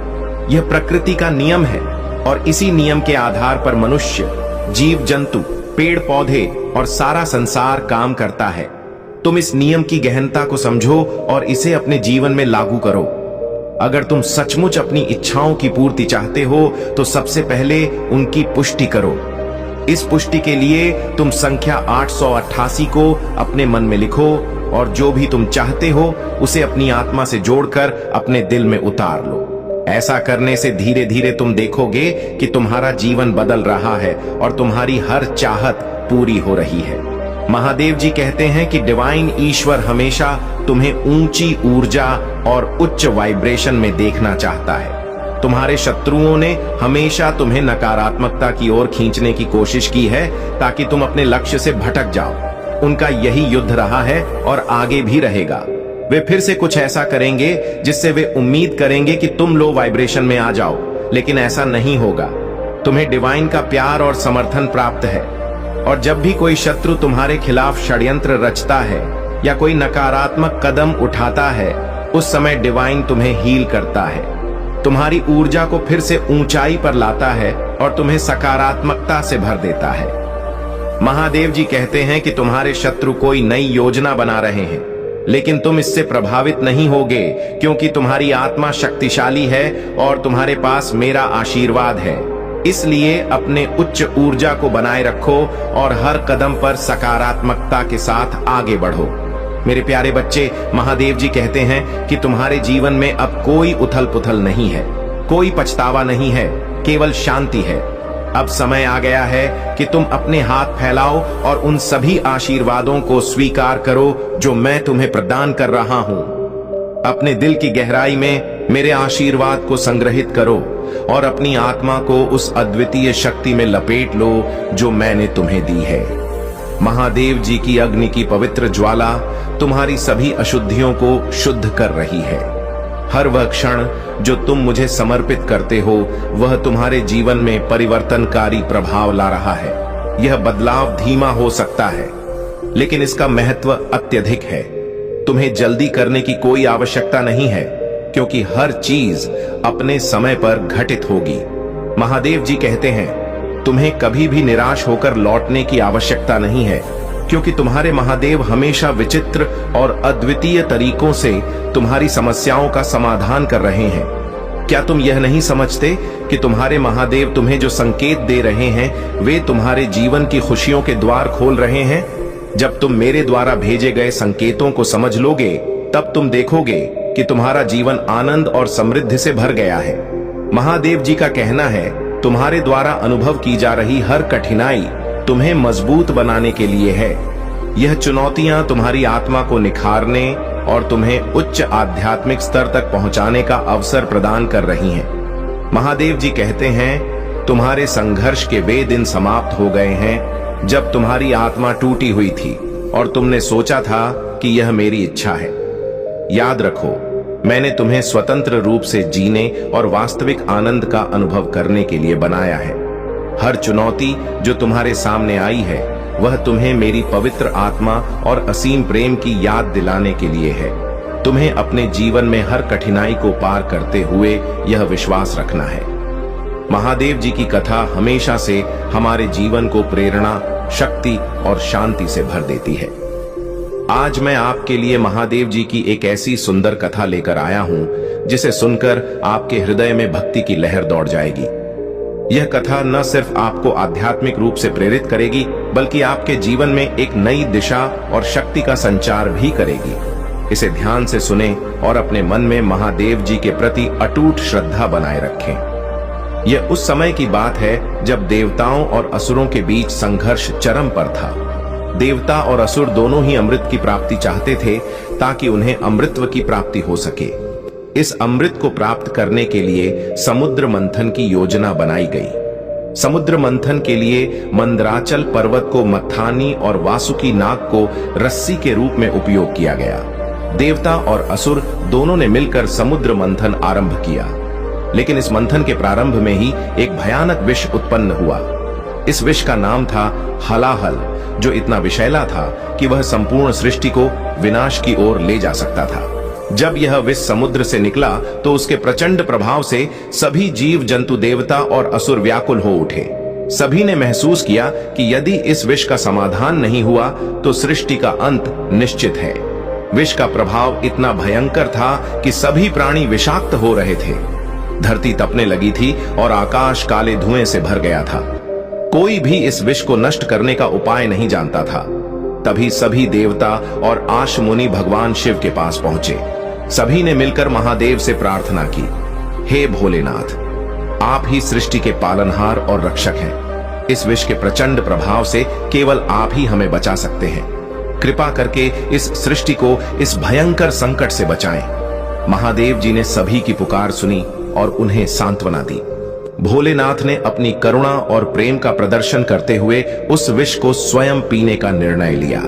यह प्रकृति का नियम है और इसी नियम के आधार पर मनुष्य, जीव जंतु, पेड़ पौधे और सारा संसार काम करता है। तुम इस नियम की गहनता को समझो और इसे अपने जीवन में लागू करो। अगर तुम सचमुच अपनी इच्छाओं की पूर्ति चाहते हो तो सबसे पहले उनकी पुष्टि करो। इस पुष्टि के लिए तुम संख्या 888 को अपने मन में लिखो और जो भी तुम चाहते हो उसे अपनी आत्मा से जोड़कर अपने दिल में उतार लो। ऐसा करने से धीरे धीरे तुम देखोगे कि तुम्हारा जीवन बदल रहा है और तुम्हारी हर चाहत पूरी हो रही है। महादेव जी कहते हैं कि डिवाइन ईश्वर हमेशा तुम्हें ऊंची ऊर्जा और उच्च वाइब्रेशन में देखना चाहता है। तुम्हारे शत्रुओं ने हमेशा तुम्हें नकारात्मकता की ओर खींचने की कोशिश की है ताकि तुम अपने लक्ष्य से भटक जाओ। उनका यही युद्ध रहा है और आगे भी रहेगा। वे फिर से कुछ ऐसा करेंगे जिससे वे उम्मीद करेंगे कि तुम लो वाइब्रेशन में आ जाओ, लेकिन ऐसा नहीं होगा। तुम्हें डिवाइन का प्यार और समर्थन प्राप्त है और जब भी कोई शत्रु तुम्हारे खिलाफ षड्यंत्र रचता है या कोई नकारात्मक कदम उठाता है, उस समय डिवाइन तुम्हें हील करता है, तुम्हारी ऊर्जा को फिर से ऊंचाई पर लाता है और तुम्हें सकारात्मकता से भर देता है। महादेव जी कहते हैं कि तुम्हारे शत्रु कोई नई योजना बना रहे हैं, लेकिन तुम इससे प्रभावित नहीं होगे क्योंकि तुम्हारी आत्मा शक्तिशाली है और तुम्हारे पास मेरा आशीर्वाद है। इसलिए अपने उच्च ऊर्जा को बनाए रखो और हर कदम पर सकारात्मकता के साथ आगे बढ़ो। मेरे प्यारे बच्चे, महादेव जी कहते हैं कि तुम्हारे जीवन में अब कोई उथल पुथल नहीं है, कोई पछतावा नहीं है, केवल शांति है। अब समय आ गया है कि तुम अपने हाथ फैलाओ और उन सभी आशीर्वादों को स्वीकार करो जो मैं तुम्हें प्रदान कर रहा हूं। अपने दिल की गहराई में मेरे आशीर्वाद को संग्रहित करो और अपनी आत्मा को उस अद्वितीय शक्ति में लपेट लो जो मैंने तुम्हें दी है। महादेव जी की अग्नि की पवित्र ज्वाला तुम्हारी सभी अशुद्धियों को शुद्ध कर रही है। हर वह क्षण जो तुम मुझे समर्पित करते हो, वह तुम्हारे जीवन में परिवर्तनकारी प्रभाव ला रहा है। यह बदलाव धीमा हो सकता है, लेकिन इसका महत्व अत्यधिक है। तुम्हें जल्दी करने की कोई आवश्यकता नहीं है, क्योंकि हर चीज अपने समय पर घटित होगी। महादेव जी कहते हैं, तुम्हें कभी भी निराश होकर लौटने की आवश्यकता नहीं है, क्योंकि तुम्हारे महादेव हमेशा विचित्र और अद्वितीय तरीकों से तुम्हारी समस्याओं का समाधान कर रहे हैं। क्या तुम यह नहीं समझते कि तुम्हारे महादेव तुम्हें जो संकेत दे रहे हैं, वे तुम्हारे जीवन की खुशियों के द्वार खोल रहे हैं? जब तुम मेरे द्वारा भेजे गए संकेतों को समझ लोगे, तब तुम देखोगे कि तुम्हारा जीवन आनंद और समृद्धि से भर गया है। महादेव जी का कहना है, तुम्हारे द्वारा अनुभव की जा रही हर कठिनाई तुम्हें मजबूत बनाने के लिए है। यह चुनौतियां तुम्हारी आत्मा को निखारने और तुम्हें उच्च आध्यात्मिक स्तर तक पहुंचाने का अवसर प्रदान कर रही हैं। महादेव जी कहते हैं, तुम्हारे संघर्ष के वे दिन समाप्त हो गए हैं जब तुम्हारी आत्मा टूटी हुई थी और तुमने सोचा था कि यह मेरी इच्छा है। याद रखो, मैंने तुम्हें स्वतंत्र रूप से जीने और वास्तविक आनंद का अनुभव करने के लिए बनाया है। हर चुनौती जो तुम्हारे सामने आई है, वह तुम्हें मेरी पवित्र आत्मा और असीम प्रेम की याद दिलाने के लिए है। तुम्हें अपने जीवन में हर कठिनाई को पार करते हुए यह विश्वास रखना है। महादेव जी की कथा हमेशा से हमारे जीवन को प्रेरणा, शक्ति और शांति से भर देती है। आज मैं आपके लिए महादेव जी की एक ऐसी सुंदर कथा लेकर आया हूं, जिसे सुनकर आपके हृदय में भक्ति की लहर दौड़ जाएगी। यह कथा न सिर्फ आपको आध्यात्मिक रूप से प्रेरित करेगी, बल्कि आपके जीवन में एक नई दिशा और शक्ति का संचार भी करेगी। इसे ध्यान से सुने और अपने मन में महादेव जी के प्रति अटूट श्रद्धा बनाए रखें। यह उस समय की बात है जब देवताओं और असुरों के बीच संघर्ष चरम पर था। देवता और असुर दोनों ही अमृत की प्राप्ति चाहते थे, ताकि उन्हें अमृतत्व की प्राप्ति हो सके। इस अमृत को प्राप्त करने के लिए समुद्र मंथन की योजना बनाई गई। समुद्र मंथन के लिए मंदराचल पर्वत को मत्थानी और वासुकी नाग को रस्सी के रूप में उपयोग किया गया। देवता और असुर दोनों ने मिलकर समुद्र मंथन आरंभ किया, लेकिन इस मंथन के प्रारंभ में ही एक भयानक विष उत्पन्न हुआ। इस विष का नाम था हलाहल, जो इतना विषैला था कि वह संपूर्ण सृष्टि को विनाश की ओर ले जा सकता था। जब यह विष समुद्र से निकला तो उसके प्रचंड प्रभाव से सभी जीव जंतु, देवता और असुर व्याकुल हो उठे। सभी ने महसूस किया कि यदि इस विष का समाधान नहीं हुआ तो सृष्टि का अंत निश्चित है। विष का प्रभाव इतना भयंकर था कि सभी प्राणी विषाक्त हो रहे थे। धरती तपने लगी थी और आकाश काले धुएं से भर गया था। कोई भी इस विष को नष्ट करने का उपाय नहीं जानता था। तभी सभी देवता और आश मुनि भगवान शिव के पास पहुंचे। सभी ने मिलकर महादेव से प्रार्थना की, हे भोलेनाथ, आप ही सृष्टि के पालनहार और रक्षक हैं। इस विष के प्रचंड प्रभाव से केवल आप ही हमें बचा सकते हैं। कृपा करके इस सृष्टि को इस भयंकर संकट से बचाएं। महादेव जी ने सभी की पुकार सुनी और उन्हें सांत्वना दी। भोलेनाथ ने अपनी करुणा और प्रेम का प्रदर्शन करते हुए उस विष को स्वयं पीने का निर्णय लिया।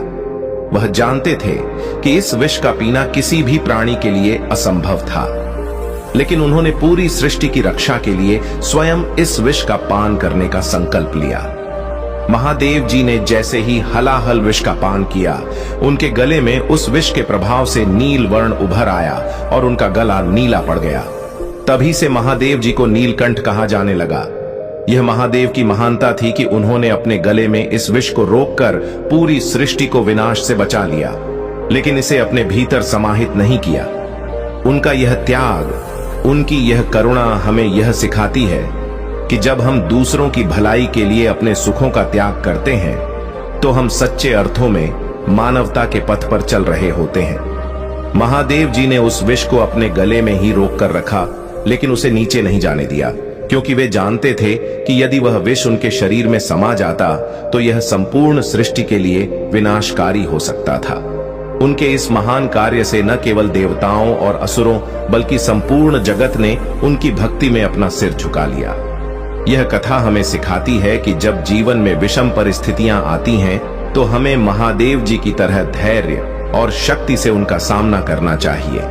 वह जानते थे कि इस विष का पीना किसी भी प्राणी के लिए असंभव था, लेकिन उन्होंने पूरी सृष्टि की रक्षा के लिए स्वयं इस विष का पान करने का संकल्प लिया। महादेव जी ने जैसे ही हलाहल विष का पान किया, उनके गले में उस विष के प्रभाव से नील वर्ण उभर आया और उनका गला नीला पड़ गया। तभी से महादेव जी को नीलकंठ कहा जाने लगा। यह महादेव की महानता थी कि उन्होंने अपने गले में इस विष को रोककर पूरी सृष्टि को विनाश से बचा लिया, लेकिन इसे अपने भीतर समाहित नहीं किया। उनका यह त्याग, उनकी यह करुणा हमें यह सिखाती है कि जब हम दूसरों की भलाई के लिए अपने सुखों का त्याग करते हैं तो हम सच्चे अर्थों में मानवता के पथ पर चल रहे होते हैं। महादेव जी ने उस विष को अपने गले में ही रोक कर रखा, लेकिन उसे नीचे नहीं जाने दिया, क्योंकि वे जानते थे कि यदि वह विष उनके शरीर में समा जाता तो यह संपूर्ण सृष्टि के लिए विनाशकारी हो सकता था। उनके इस महान कार्य से न केवल देवताओं और असुरों बल्कि संपूर्ण जगत ने उनकी भक्ति में अपना सिर झुका लिया। यह कथा हमें सिखाती है कि जब जीवन में विषम परिस्थितियां आती हैं तो हमें महादेव जी की तरह धैर्य और शक्ति से उनका सामना करना चाहिए।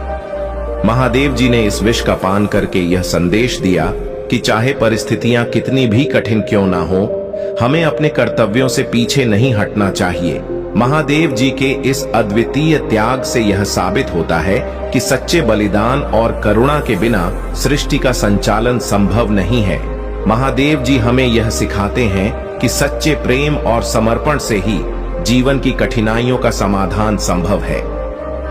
महादेव जी ने इस विष का पान करके यह संदेश दिया कि चाहे परिस्थितियां कितनी भी कठिन क्यों ना हो, हमें अपने कर्तव्यों से पीछे नहीं हटना चाहिए। महादेव जी के इस अद्वितीय त्याग से यह साबित होता है कि सच्चे बलिदान और करुणा के बिना सृष्टि का संचालन संभव नहीं है। महादेव जी हमें यह सिखाते हैं कि सच्चे प्रेम और समर्पण से ही जीवन की कठिनाइयों का समाधान संभव है।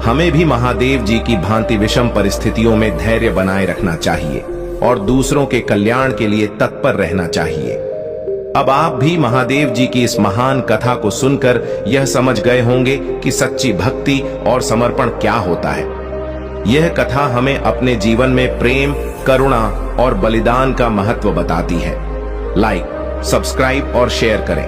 हमें भी महादेव जी की भांति विषम परिस्थितियों में धैर्य बनाए रखना चाहिए और दूसरों के कल्याण के लिए तत्पर रहना चाहिए। अब आप भी महादेव जी की इस महान कथा को सुनकर यह समझ गए होंगे कि सच्ची भक्ति और समर्पण क्या होता है। यह कथा हमें अपने जीवन में प्रेम, करुणा और बलिदान का महत्व बताती है। लाइक, सब्सक्राइब और शेयर करें।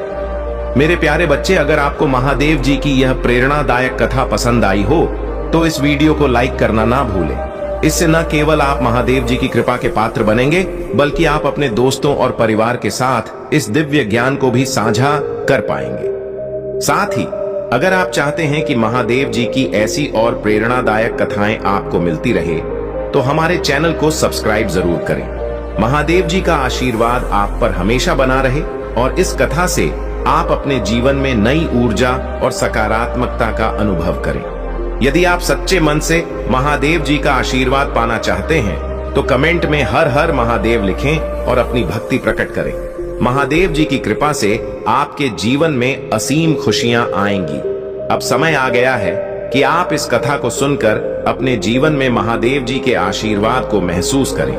मेरे प्यारे बच्चे, अगर आपको महादेव जी की यह प्रेरणादायक कथा पसंद आई हो तो इस वीडियो को लाइक करना ना भूलें। इससे न केवल आप महादेव जी की कृपा के पात्र बनेंगे, बल्कि आप अपने दोस्तों और परिवार के साथ इस दिव्य ज्ञान को भी साझा कर पाएंगे। साथ ही अगर आप चाहते हैं कि महादेव जी की ऐसी और प्रेरणादायक कथाएं आपको मिलती रहे तो हमारे चैनल को सब्सक्राइब जरूर करें। महादेव जी का आशीर्वाद आप पर हमेशा बना रहे और इस कथा से आप अपने जीवन में नई ऊर्जा और सकारात्मकता का अनुभव करें। यदि आप सच्चे मन से महादेव जी का आशीर्वाद पाना चाहते हैं तो कमेंट में हर हर महादेव लिखें और अपनी भक्ति प्रकट करें। महादेव जी की कृपा से आपके जीवन में असीम खुशियां आएंगी। अब समय आ गया है कि आप इस कथा को सुनकर अपने जीवन में महादेव जी के आशीर्वाद को महसूस करें।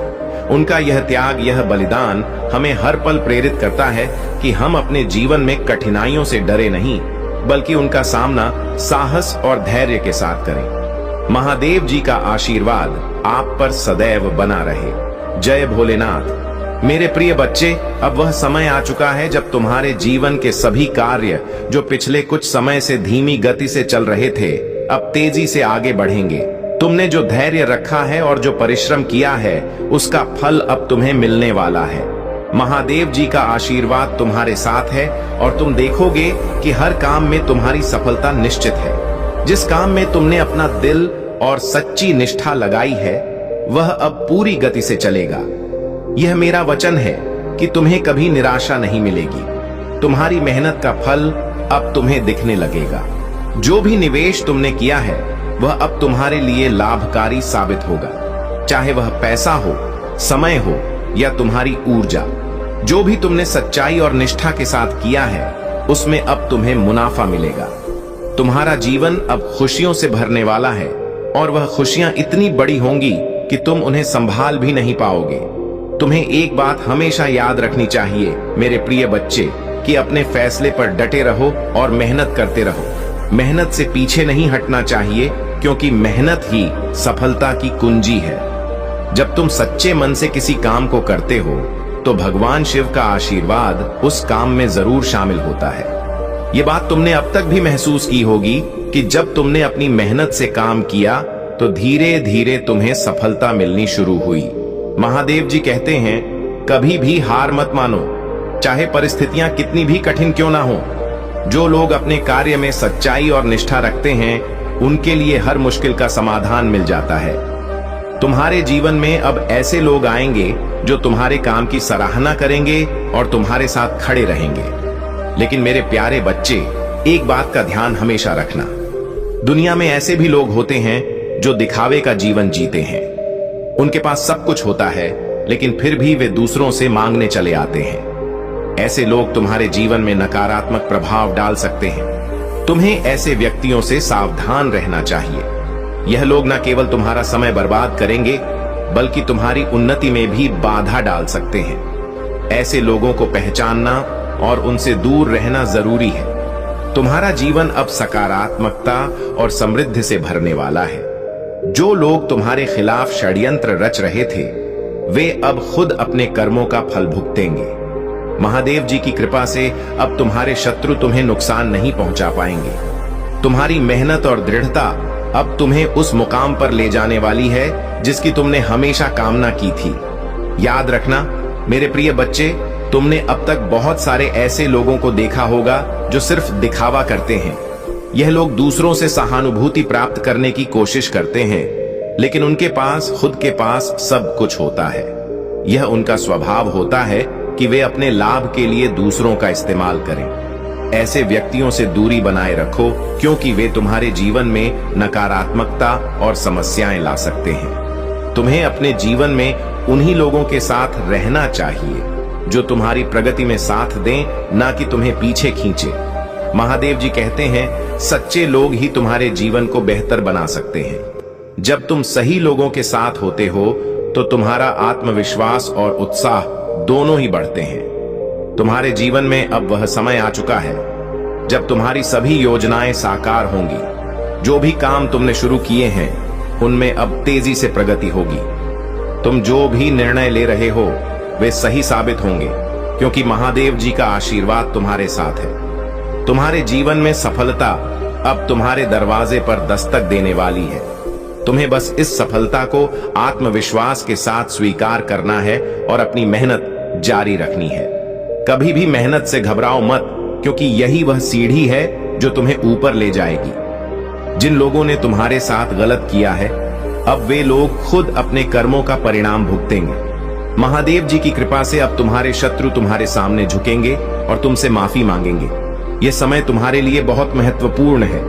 उनका यह त्याग, यह बलिदान हमें हर पल प्रेरित करता है कि हम अपने जीवन में कठिनाइयों से डरे नहीं, बल्कि उनका सामना साहस और धैर्य के साथ करें। महादेव जी का आशीर्वाद आप पर सदैव बना रहे। जय भोलेनाथ। मेरे प्रिय बच्चे, अब वह समय आ चुका है जब तुम्हारे जीवन के सभी कार्य जो पिछले कुछ समय से धीमी गति से चल रहे थे, अब तेजी से आगे बढ़ेंगे। तुमने जो धैर्य रखा है और जो परिश्रम किया है, उसका फल अब तुम्हें मिलने वाला है। महादेव जी का आशीर्वाद तुम्हारे साथ है और तुम देखोगे कि हर काम में तुम्हारी सफलता निश्चित है। जिस काम में तुमने अपना दिल और सच्ची निष्ठा लगाई है वह अब पूरी गति से चलेगा। यह मेरा वचन है कि तुम्हें कभी निराशा नहीं मिलेगी। तुम्हारी मेहनत का फल अब तुम्हें दिखने लगेगा। जो भी निवेश तुमने किया है वह अब तुम्हारे लिए लाभकारी साबित होगा, चाहे वह पैसा हो, समय हो या तुम्हारी ऊर्जा। जो भी तुमने सच्चाई और निष्ठा के साथ किया है उसमें अब तुम्हें मुनाफा मिलेगा। तुम्हारा जीवन अब खुशियों से भरने वाला है और वह खुशियां इतनी बड़ी होंगी कि तुम उन्हें संभाल भी नहीं पाओगे। तुम्हें एक बात हमेशा याद रखनी चाहिए मेरे प्रिय बच्चे, कि अपने फैसले पर डटे रहो और मेहनत करते रहो। मेहनत से पीछे नहीं हटना चाहिए, क्योंकि मेहनत ही सफलता की कुंजी है। जब तुम सच्चे मन से किसी काम को करते हो तो भगवान शिव का आशीर्वाद उस काम में जरूर शामिल होता है। ये बात तुमने अब तक भी महसूस की होगी कि जब तुमने अपनी मेहनत से काम किया तो धीरे धीरे तुम्हें सफलता मिलनी शुरू हुई। महादेव जी कहते हैं, कभी भी हार मत मानो, चाहे परिस्थितियां कितनी भी कठिन क्यों ना हो। जो लोग अपने कार्य में सच्चाई और निष्ठा रखते हैं उनके लिए हर मुश्किल का समाधान मिल जाता है। तुम्हारे जीवन में अब ऐसे लोग आएंगे जो तुम्हारे काम की सराहना करेंगे और तुम्हारे साथ खड़े रहेंगे। लेकिन मेरे प्यारे बच्चे, एक बात का ध्यान हमेशा रखना, दुनिया में ऐसे भी लोग होते हैं जो दिखावे का जीवन जीते हैं। उनके पास सब कुछ होता है लेकिन फिर भी वे दूसरों से मांगने चले आते हैं। ऐसे लोग तुम्हारे जीवन में नकारात्मक प्रभाव डाल सकते हैं। तुम्हें ऐसे व्यक्तियों से सावधान रहना चाहिए। यह लोग न केवल तुम्हारा समय बर्बाद करेंगे बल्कि तुम्हारी उन्नति में भी बाधा डाल सकते हैं। ऐसे लोगों को पहचानना और उनसे दूर रहना जरूरी है। तुम्हारा जीवन अब सकारात्मकता और समृद्धि से भरने वाला है। जो लोग तुम्हारे खिलाफ षड्यंत्र रच रहे थे वे अब खुद अपने कर्मों का फल भुगतेंगे। महादेव जी की कृपा से अब तुम्हारे शत्रु तुम्हें नुकसान नहीं पहुंचा पाएंगे। तुम्हारी मेहनत और दृढ़ता अब तुम्हें उस मुकाम पर ले जाने वाली है जिसकी तुमने हमेशा कामना की थी। याद रखना मेरे प्रिय बच्चे, तुमने अब तक बहुत सारे ऐसे लोगों को देखा होगा जो सिर्फ दिखावा करते हैं। यह लोग दूसरों से सहानुभूति प्राप्त करने की कोशिश करते हैं, लेकिन उनके पास खुद के पास सब कुछ होता है। यह उनका स्वभाव होता है कि वे अपने लाभ के लिए दूसरों का इस्तेमाल करें। ऐसे व्यक्तियों से दूरी बनाए रखो, क्योंकि वे तुम्हारे जीवन में नकारात्मकता और समस्याएं ला सकते हैं। तुम्हें अपने जीवन में उन्हीं लोगों के साथ रहना चाहिए जो तुम्हारी प्रगति में साथ दें, ना कि तुम्हें पीछे खींचे। महादेव जी कहते हैं, सच्चे लोग ही तुम्हारे जीवन को बेहतर बना सकते हैं। जब तुम सही लोगों के साथ होते हो तो तुम्हारा आत्मविश्वास और उत्साह दोनों ही बढ़ते हैं। तुम्हारे जीवन में अब वह समय आ चुका है जब तुम्हारी सभी योजनाएं साकार होंगी। जो भी काम तुमने शुरू किए हैं उनमें अब तेजी से प्रगति होगी। तुम जो भी निर्णय ले रहे हो वे सही साबित होंगे, क्योंकि महादेव जी का आशीर्वाद तुम्हारे साथ है। तुम्हारे जीवन में सफलता अब तुम्हारे दरवाजे पर दस्तक देने वाली है। तुम्हें बस इस सफलता को आत्मविश्वास के साथ स्वीकार करना है और अपनी मेहनत जारी रखनी है। कभी भी मेहनत से घबराओ मत, क्योंकि यही वह सीढ़ी है जो तुम्हें ऊपर ले जाएगी। जिन लोगों ने तुम्हारे साथ गलत किया है अब वे लोग खुद अपने कर्मों का परिणाम भुगतेंगे। महादेव जी की कृपा से अब तुम्हारे शत्रु तुम्हारे सामने झुकेंगे और तुमसे माफी मांगेंगे। यह समय तुम्हारे लिए बहुत महत्वपूर्ण है,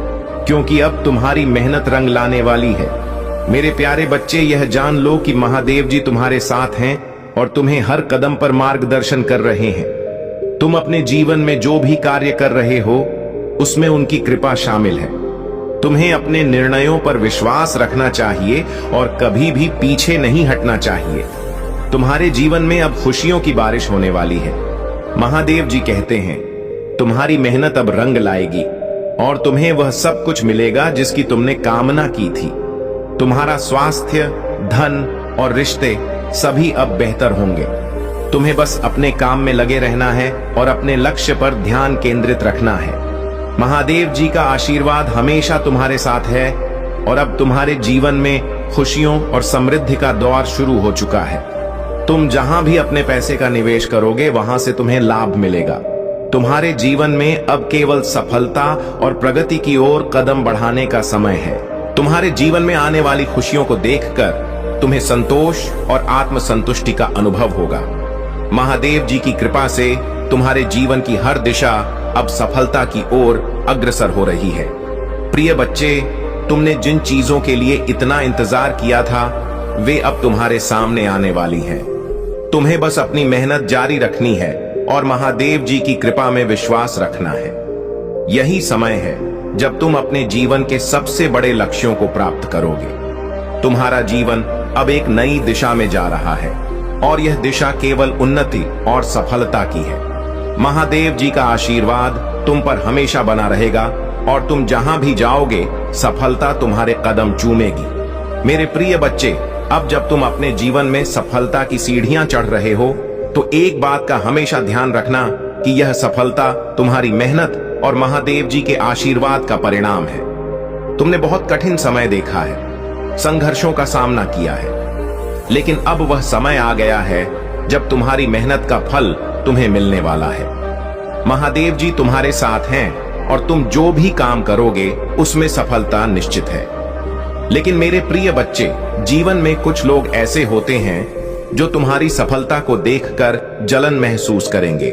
क्योंकि अब तुम्हारी मेहनत रंग लाने वाली है। मेरे प्यारे बच्चे, यह जान लो कि महादेव जी तुम्हारे साथ हैं और तुम्हें हर कदम पर मार्गदर्शन कर रहे हैं। तुम अपने जीवन में जो भी कार्य कर रहे हो उसमें उनकी कृपा शामिल है। तुम्हें अपने निर्णयों पर विश्वास रखना चाहिए और कभी भी पीछे नहीं हटना चाहिए। तुम्हारे जीवन में अब खुशियों की बारिश होने वाली है। महादेव जी कहते हैं, तुम्हारी मेहनत अब रंग लाएगी और तुम्हें वह सब कुछ मिलेगा जिसकी तुमने कामना की थी। तुम्हारा स्वास्थ्य, धन और रिश्ते सभी अब बेहतर होंगे। तुम्हें बस अपने काम में लगे रहना है और अपने लक्ष्य पर ध्यान केंद्रित रखना है। महादेव जी का आशीर्वाद हमेशा तुम्हारे साथ है और अब तुम्हारे जीवन में खुशियों और समृद्धि का दौर शुरू हो चुका है। तुम जहां भी अपने पैसे का निवेश करोगे वहां से तुम्हें लाभ मिलेगा। तुम्हारे जीवन में अब केवल सफलता और प्रगति की ओर कदम बढ़ाने का समय है। तुम्हारे जीवन में आने वाली खुशियों को देखकर तुम्हें संतोष और आत्मसंतुष्टि का अनुभव होगा। महादेव जी की कृपा से तुम्हारे जीवन की हर दिशा अब सफलता की ओर अग्रसर हो रही है। प्रिय बच्चे, तुमने जिन चीजों के लिए इतना इंतजार किया था वे अब तुम्हारे सामने आने वाली हैं। तुम्हें बस अपनी मेहनत जारी रखनी है और महादेव जी की कृपा में विश्वास रखना है। यही समय है जब तुम अपने जीवन के सबसे बड़े लक्ष्यों को प्राप्त करोगे। तुम्हारा जीवन अब एक नई दिशा में जा रहा है और यह दिशा केवल उन्नति और सफलता की है। महादेव जी का आशीर्वाद तुम पर हमेशा बना रहेगा और तुम जहां भी जाओगे सफलता तुम्हारे कदम चूमेगी। मेरे प्रिय बच्चे, अब जब तुम अपने जीवन में सफलता की सीढ़ियां चढ़ रहे हो तो एक बात का हमेशा ध्यान रखना कि यह सफलता तुम्हारी मेहनत और महादेव जी के आशीर्वाद का परिणाम है। तुमने बहुत कठिन समय देखा है, संघर्षों का सामना किया है, लेकिन अब वह समय आ गया है जब तुम्हारी मेहनत का फल तुम्हें मिलने वाला है। महादेव जी तुम्हारे साथ हैं और तुम जो भी काम करोगे उसमें सफलता निश्चित है। लेकिन मेरे प्रिय बच्चे, जीवन में कुछ लोग ऐसे होते हैं जो तुम्हारी सफलता को देखकर जलन महसूस करेंगे।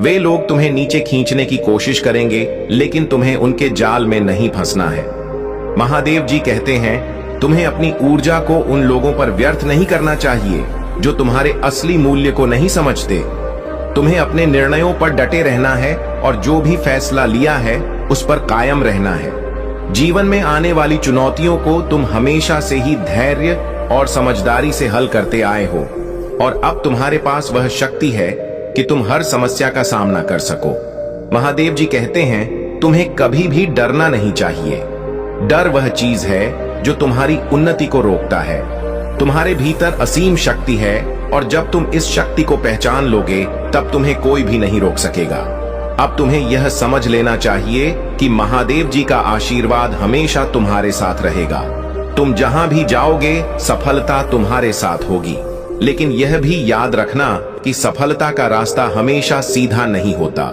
वे लोग तुम्हें नीचे खींचने की कोशिश करेंगे, लेकिन तुम्हें उनके जाल में नहीं फंसना है। महादेव जी कहते हैं तुम्हें अपनी ऊर्जा को उन लोगों पर व्यर्थ नहीं करना चाहिए जो तुम्हारे असली मूल्य को नहीं समझते। तुम्हें अपने निर्णयों पर डटे रहना है और जो भी फैसला लिया है उस पर कायम रहना है। जीवन में आने वाली चुनौतियों को तुम हमेशा से ही धैर्य और समझदारी से हल करते आए हो और अब तुम्हारे पास वह शक्ति है कि तुम हर समस्या का सामना कर सको। महादेव जी कहते हैं तुम्हें कभी भी डरना नहीं चाहिए। डर वह चीज है जो तुम्हारी उन्नति को रोकता है। तुम्हारे भीतर असीम शक्ति है और जब तुम इस शक्ति को पहचान लोगे तब तुम्हें कोई भी नहीं रोक सकेगा। अब तुम्हें यह समझ लेना चाहिए कि महादेव जी का आशीर्वाद हमेशा तुम्हारे साथ रहेगा। तुम जहां भी जाओगे सफलता तुम्हारे साथ होगी। लेकिन यह भी याद रखना कि सफलता का रास्ता हमेशा सीधा नहीं होता।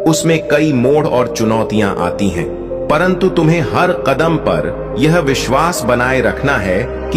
उसमें कई मोड़ और चुनौतियां आती हैं, परंतु तुम्हें हर कदम पर यह विश्वास बनाए रखना है कि